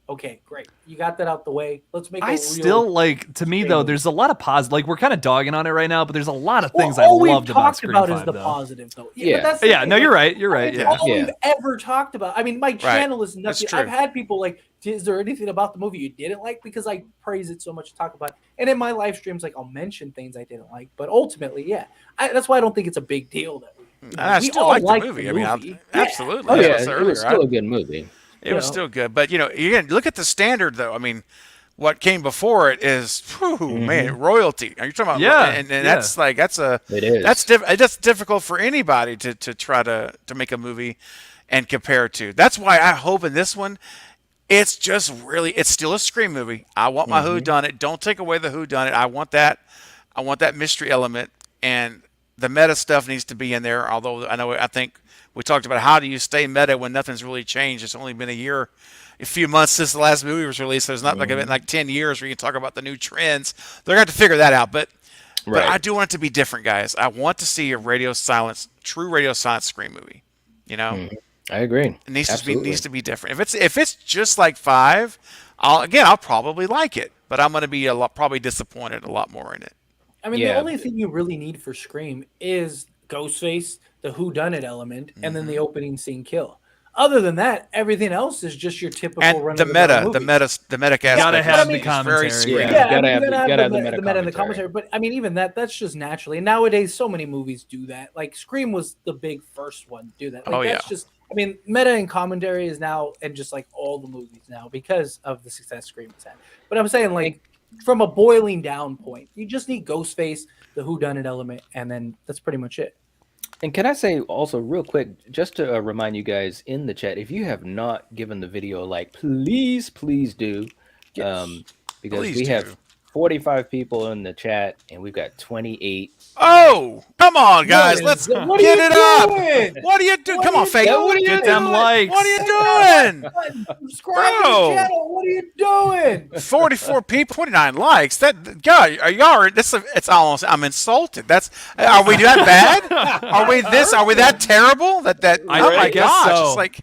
Okay, great. You got that out the way. Let's make. I still like. To me though, there's a lot of positive. Like we're kind of dogging on it right now, but there's a lot of things I loved about Scream 5. Is the though. positive though. Yeah. But that's the thing. No, you're right. You're right. That's all we've ever talked about. I mean, my channel is That's nothing. true. I've had people like, is there anything about the movie you didn't like? Because I praise it so much to talk about. And in my live streams, like I'll mention things I didn't like. But ultimately, that's why I don't think it's a big deal that I we still all like the like movie. I mean, absolutely. Oh Like I yeah, said it earlier, was still a good movie. It was still good, but again, look at the standard though. I mean, what came before it is, man, royalty. Are you talking about? Yeah, and that's like It is. that's difficult for anybody to try to make a movie and compare to. That's why I hope in this one, it's just really, it's still a Scream movie. I want my whodunit. Don't take away the whodunit. I want that mystery element, and the meta stuff needs to be in there. Although I think we talked about how do you stay meta when nothing's really changed. It's only been a few months since the last movie was released. So it's not like 10 years where you can talk about the new trends. They're going to have to figure that out. But I do want it to be different, guys. I want to see a true radio silence Scream movie. I agree. It needs to be different. If it's just like 5, I'll probably like it, but I'm going to be probably disappointed a lot more in it. I mean, the only thing you really need for Scream is Ghostface, the whodunit element, and then the opening scene kill. Other than that, everything else is just your typical and the meta aspect. Gotta have the Very commentary. Scream. You gotta have the meta and the commentary. But I mean, even that's just naturally. And nowadays, so many movies do that. Like Scream was the big first one to do that. Like, that's just. I mean, meta and commentary is now, and just like all the movies now, because of the success Scream has had. But I'm saying, like, from a boiling down point, you just need Ghostface, the whodunit element, and then that's pretty much it. And can I say also real quick, just to remind you guys in the chat, if you have not given the video a like, please do. Yes. Because Please we do. have 45 people in the chat and we've got 28. Oh, come on, guys. Let's What are get you it up. doing? What are you doing? Come on, fake. Get them likes. What are you doing? Subscribe to Bro. the channel. What are you doing? 44 people, 29 likes. That God, it's almost. I'm insulted. Are we that bad? Are we that terrible? Oh my guess gosh, so. it's like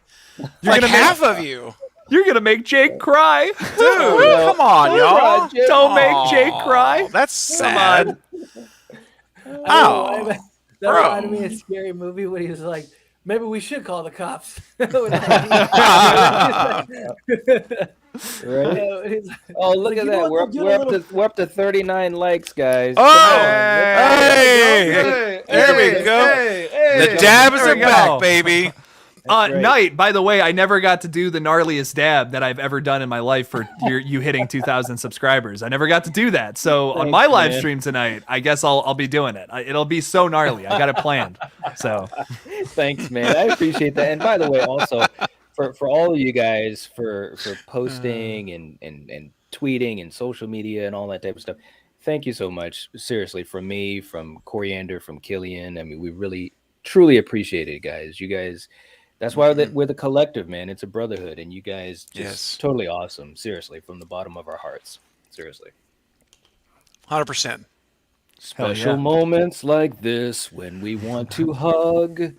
you're half of you. You're gonna make Jake cry, Dude, come on, y'all. Don't make Jake cry. That's sad. Oh, That bro. reminded me of a scary movie when he was like, maybe we should call the cops. Right? Oh, look at that. We're up to 39 likes, guys. Oh, hey, there we go. The dabs are back, baby. Knight, by the way, I never got to do the gnarliest dab that I've ever done in my life for you hitting 2,000 subscribers. I never got to do that. So on my live stream tonight, I guess I'll be doing it. It'll be so gnarly. I got it planned. So thanks, man. I appreciate that. And by the way, also for all of you guys for posting and tweeting and social media and all that type of stuff. Thank you so much. Seriously, from me, from Coriander, from Killian. I mean, we really truly appreciate it, guys. You guys. That's why we're the collective, man. It's a brotherhood, and you guys just totally awesome. Seriously, from the bottom of our hearts. Seriously. 100%. Special moments like this when we want to hug.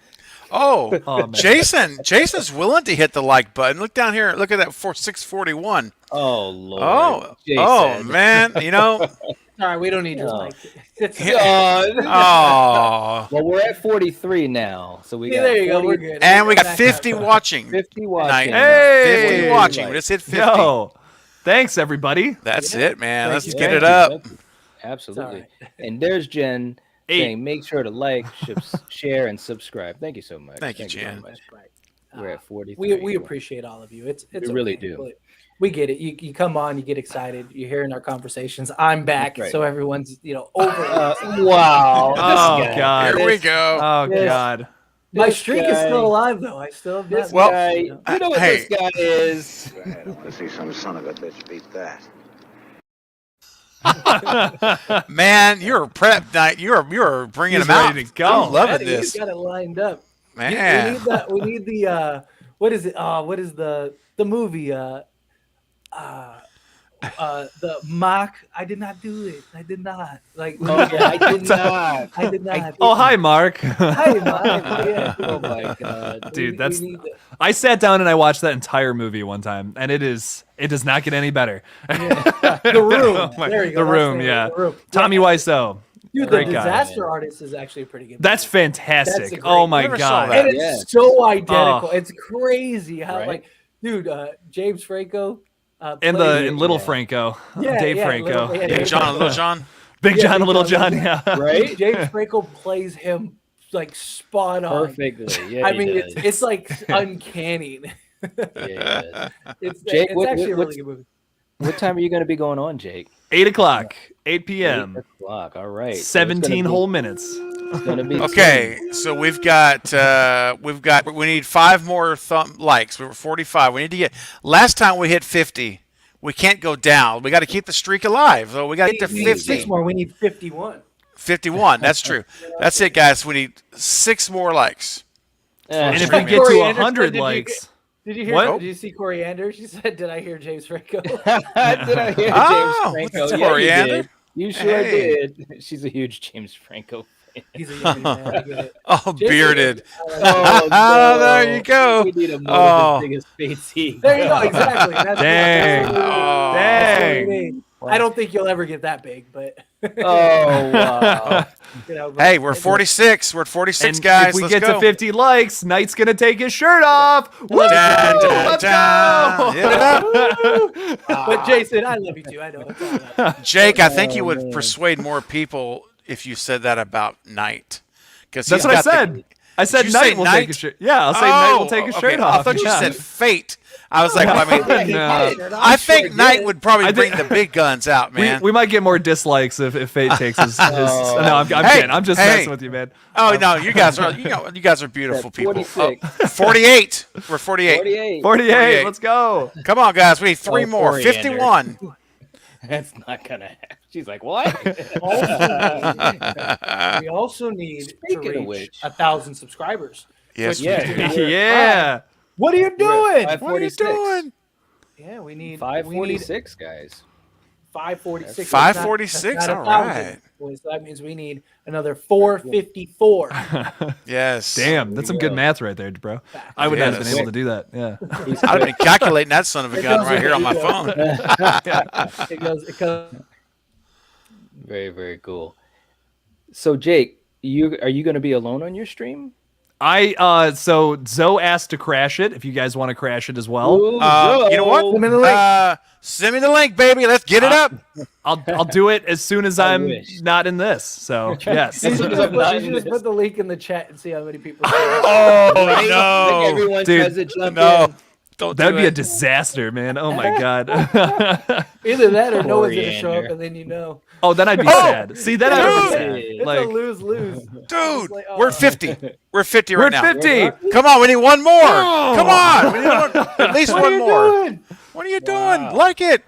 Oh, Jason's willing to hit the like button. Look down here. Look at that 641. Oh, Lord. Oh, man. All right, we don't need your like. Oh. Well, we're at 43 now, so we got. There you go. We're good. And we got 50 watching. 50 watching. Hey, 50 watching. We just hit 50. Yo, thanks everybody. That's it, man. Let's Thank get you. it up. Thank you. Absolutely. And there's Jen saying, make sure to like, share, and subscribe. Thank you so much. Thank you, Jen. so much. We're at 43. We appreciate all of you. It's we really do. We get it. You come on, you get excited. You're hearing our conversations. I'm back, so everyone's over. Wow. Oh God. Here we go. Oh God. My streak is still alive, though. I still have this not. guy. You know what this guy is. Let's see some son of a bitch beat that. Man, you're prepped. You're bringing He's him out. ready to go. I'm loving this. He's got it lined up. Man, we need the what is it? What is the movie? the mock. I did not do it. I did not. Like, I did not. I did not. Oh, hi, Mark. Hi, Mark. Yeah. Oh my god, Dude, We need to- I sat down and I watched that entire movie one time, and it does not get any better. The Room. Oh my- There you go. The That's Room, name, yeah. The Room. Tommy Wiseau. Dude, the Great guy. Disaster Artist is actually a pretty good. That's movie. fantastic. That's a great- Oh my Never saw god. that. And it's so identical. Oh. It's crazy how Right? like, dude, James Franco. And plays- Little Franco. Yeah, Dave yeah, Franco. Little- yeah, Big Dave John, Franco. Little John. Big Yeah, John and Big Little John, John, yeah. right? James Franco plays him like spot on. Perfectly. Yeah, I he mean, does. it's like uncanny. Yeah. It's Jake, it's what- actually a what's- really good movie. What time are you going to be going on, Jake? 8 o'clock. 8 p.m. 8 o'clock. All right. So it's 17 gonna whole minutes. It's going to be Okay, so we need 5 more likes. We were 45. We need to get. Last time we hit 50. We can't go down. We got to keep the streak alive. So we got to get to We need 50. 6 more. We need 51. 51. That's true. That's it, guys. We need 6 more likes. And if sure, we man. get Corey to Anderson, 100 did you likes, Did you hear? What? Did you see Coriander? She said, "Did I hear James Franco?" Did I hear Oh, James Franco? that's Yeah, you Coriander. did. You sure Hey. did. She's a huge James Franco fan. He's a young man. I get it. Oh, bearded. Oh, Oh, there you go. We need a more Oh. big as Spacey. There you go. Exactly. That's Dang. That's what we need. Oh. That's what we Dang. need. I don't think you'll ever get that big, but Oh, wow. you know. But Hey, we're 46. We're at 46, and guys. if we Let's get go. to 50 likes, Knight's gonna take his shirt off. Woo! Dun, dun, Let's dun. go! Hit it up. But Jason, I love you too. I know. It's all right. Jake, I think you Oh, would man. persuade more people if you said that about Knight. Because That's what I said. I said Did you say Knight will take Knight? his shirt. Yeah, I'll say Knight will take his okay. shirt off. I thought you Yeah. said Fate. I was like, well, I mean, No. I think Knight would probably I bring think- the big guns out, man. We might get more dislikes if Fate takes his. Oh. No, I'm Hey, kidding. I'm just hey. messing with you, man. Oh no, you guys are beautiful At people. 46. Oh, 48. We're 48. 48. 48. Let's go. Come on, guys. We need 3 Oh, more. Coriander. 51. That's not going to happen. She's like, what? We also need Speaking to of reach which. 1,000 subscribers. Yes, Which we Yeah. do. Yeah. What are you doing? Five- What are you 46. doing? Yeah, we need 546, guys. 546. 546, That's not all 1,000, right. boys. So that means we need another 454. Yes. Damn, that's some good math right there, bro. I would not have been Yes. able to do that. Yeah. I've been calculating that son of a gun right here on my phone. It goes. Very, very cool. So, Jake, are you going to be alone on your stream? So Zoe asked to crash it. If you guys want to crash it as well, Ooh, You know what? Send me the link. Send me the link, baby. Let's get it up. I'll do it as soon as I'm wish. not in this. So yes. You should I'm just, not you should in just this. put the link in the chat and see how many people. Oh Like no. everyone Dude, tries to jump No. in. Don't That'd do be a it. disaster, man. Oh my god. Either that or no one's gonna show Coriander. up, and then you know. Oh, then I'd be sad. See, then I'd be Dude. sad. It's a Like lose-lose. Dude, like, we're oh. at 50. We're at 50 we're right at now. 50. Come on, we need one more. Come on. We need at least What are one you more. doing? What are you doing? Like it.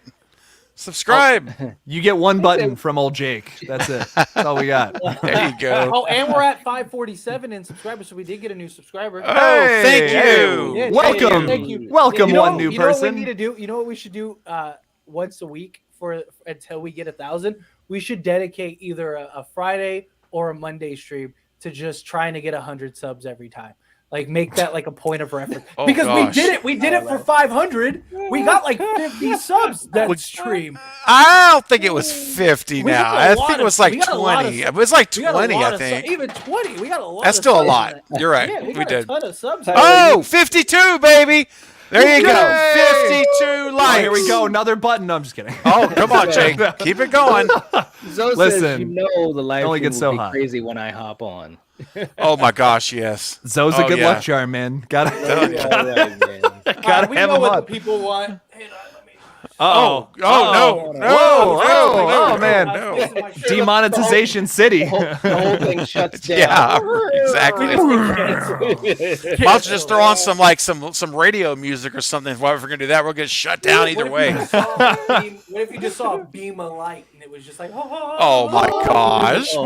Subscribe. You get one button from old Jake. That's it. That's all we got. There you go. Oh, and we're at 547 in subscribers, so we did get a new subscriber. Oh, Hey, thank hey. you. Yeah, Welcome. thank you. Welcome, You know one what- new you know what we person. need to do? You know what we should do once a week for until we get 1,000? We should dedicate either a Friday or a Monday stream to just trying to get 100 subs every time. Like make that like a point of reference. Oh, because gosh. we did it for 500. We got like 50 subs that stream. I don't think it was 50 We now. got a I lot think it of- was like we got a lot of 20. subs. It was like We got a 20, lot I of subs. think. Even 20. We got a lot. That's of still a subs lot. on that. You're right. Yeah, we We got did. a ton of subs. Oh, 52, baby. There you go. Yay. 52 Oh, likes. here we go. Another button. No, I'm just kidding. Oh, come on, Jake. Keep it going. Zoe says, Listen, you know the live only stream gets will so be hot. crazy when I hop on. Oh, my gosh, yes. Zoe's a Oh, good yeah. luck charm, man. Gotta All right, man. gotta we have know him what up. the people want. Hang on, let me. Oh, no. No. Whoa, no, oh, no, man. no. This is my shirt. Demonetization City. The whole thing shuts down. Yeah, exactly. Why don't you just throw on some radio music or something? If we're gonna do that, we'll get shut down either way. What if you just saw a beam of light and it was just like, Oh my gosh! Oh,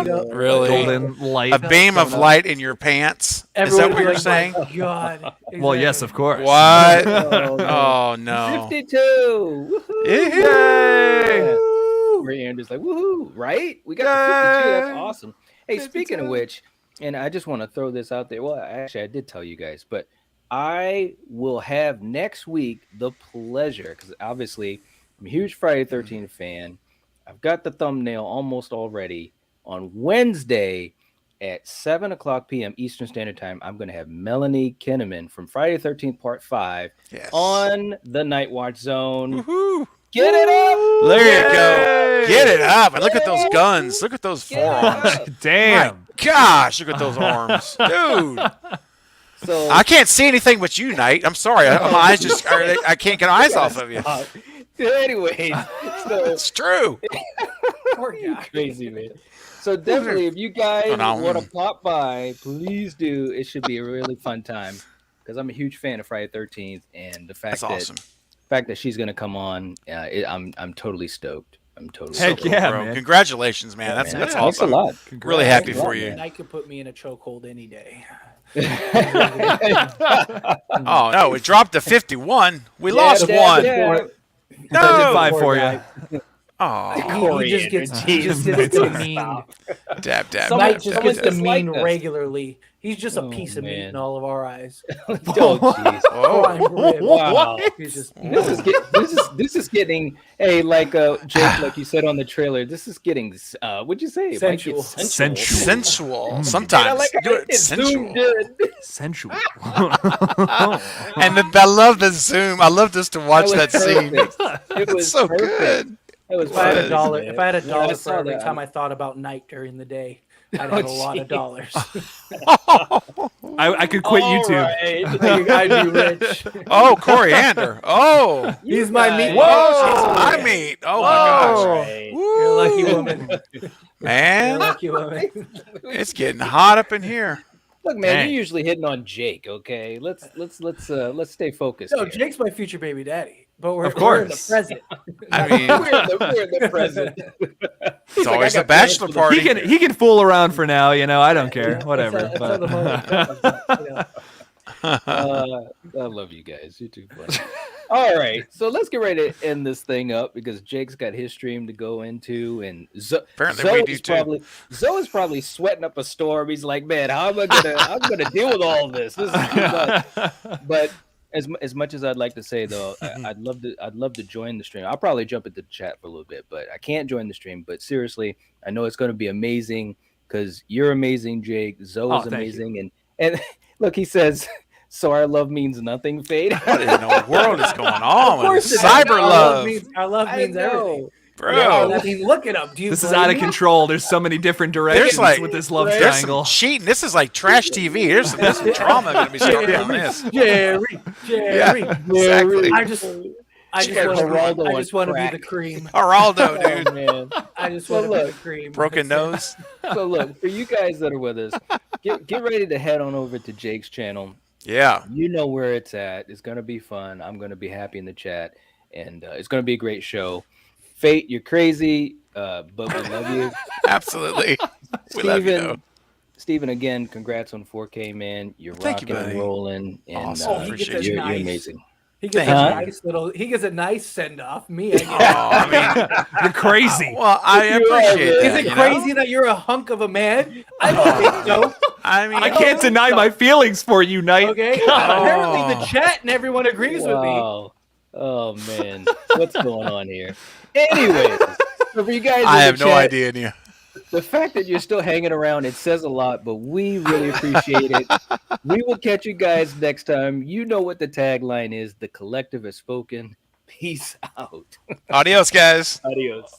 What? Really? Golden light. A beam of light in your pants? Is that what you're saying? God. Well, yes, of course. What? Oh, no. Oh no! 52. go. Woohoo. Yay! Ray Andrews like, woohoo, right? We got the 52. That's awesome. Hey, 52. speaking of which, and I just want to throw this out there. Well, actually, I did tell you guys, but I will have next week the pleasure, because obviously I'm a huge Friday 13th fan. I've got the thumbnail almost already. On Wednesday at 7 o'clock p.m. Eastern Standard Time, I'm going to have Melanie Kinnaman from Friday 13th Part 5 on the Night Watch Zone. Woo-hoo. Get it up! There you go. Get it up. And look at those guns. Look at those forearms. Damn. My gosh, look at those arms. Dude. So I can't see anything but you, Knight. I'm sorry. My eyes just, I can't get eyes off of you. Anyways, so It's true. Poor guy. crazy, man. So definitely, if you guys want to pop by, please do. It should be a really fun time because I'm a huge fan of Friday 13th, and the fact that she's going to come on, I'm totally stoked. I'm totally Heck stoked. yeah, Bro, man. Congratulations, man. That's Thanks awesome. a lot. Really happy for you. Night could put me in a chokehold any day. Oh no, it dropped to 51. We lost one. I did 5 for you. Oh, He just gets demeaned. dab. Somebody just gets Just like demeaned us. regularly. He's just a piece of meat man. in all of our eyes. Oh, jeez. Prime rib. Wow. He's just This is getting like Jake, like you said on the trailer. This is getting what'd you say? It might get Sensual. sensual. Sometimes I like do how it it sensual. zoomed in. Sensual. And I love the zoom. I love just to watch that scene. It was so perfect. good. It was If I had a perfect, dollar, man. if I had a When dollar saw for every that, time I thought about night during the day, I'd Oh, have a lot of geez. dollars. I could quit YouTube. I'd be rich. Oh, coriander. Oh, He's my meat. whoa, my meat. Oh my gosh, Right. You're a lucky woman. You're a man, lucky woman. it's getting hot up in here. Look, man, Dang. you're usually hitting on Jake. Okay, let's stay focused. No, here. Jake's my future baby daddy, but we're, Of we're in the course. present. I mean, we're in the present. it's always I a got bachelor plans party. He can fool around for now, I don't care. Whatever. Until the moment comes, you know. I love you guys. You're too funny. All right, so let's get ready to end this thing up because Jake's got his stream to go into, and Apparently we do too. Zoe's probably sweating up a storm. He's like, "Man, how am I gonna deal with all this? This is too much." But as much as I'd like to say though, I'd love to join the stream. I'll probably jump into the chat for a little bit, but I can't join the stream. But seriously, I know it's going to be amazing because you're amazing, Jake. Zoe's thank amazing, and look, he says. So our love means nothing, Fade. What in the world is going on with course it does. cyber love, Our love means everything. bro? I mean, look it up. Do you This is blame out of me? contrul. There's so many different directions like- with this love There's some triangle. cheating. This is like trash TV. There's some drama going to be started on this. Jerry. Yeah, exactly. I just Geraldo want to on be crack. the cream. Geraldo, dude. Oh, man. I just Well, want to be look, the cream. Broken nose. So look, for you guys that are with us, get ready to head on over to Jake's channel. Yeah. You know where it's at. It's going to be fun. I'm going to be happy in the chat, and it's going to be a great show. Fate, you're crazy, but we love you. Absolutely. We love you, though. Steven, again, congrats on 4K, man. You're Thank you, rocking and buddy. rolling, and Awesome. Appreciate you're, it. you're amazing. He gets Thank a nice send off. Me, I get I mean, You're crazy. well, I appreciate Is that. it you crazy know? that you're a hunk of a man? I don't think so. I mean, I can't deny my feelings for you, Knight. Okay. Apparently, the chat and everyone agrees with me. Wow. Oh man, what's going on here? Anyways, so for you guys, I in have the no chat, idea, Nia. The fact that you're still hanging around, it says a lot, but we really appreciate it. We will catch you guys next time. You know what the tagline is. The collective has spoken. Peace out. Adios, guys. Adios.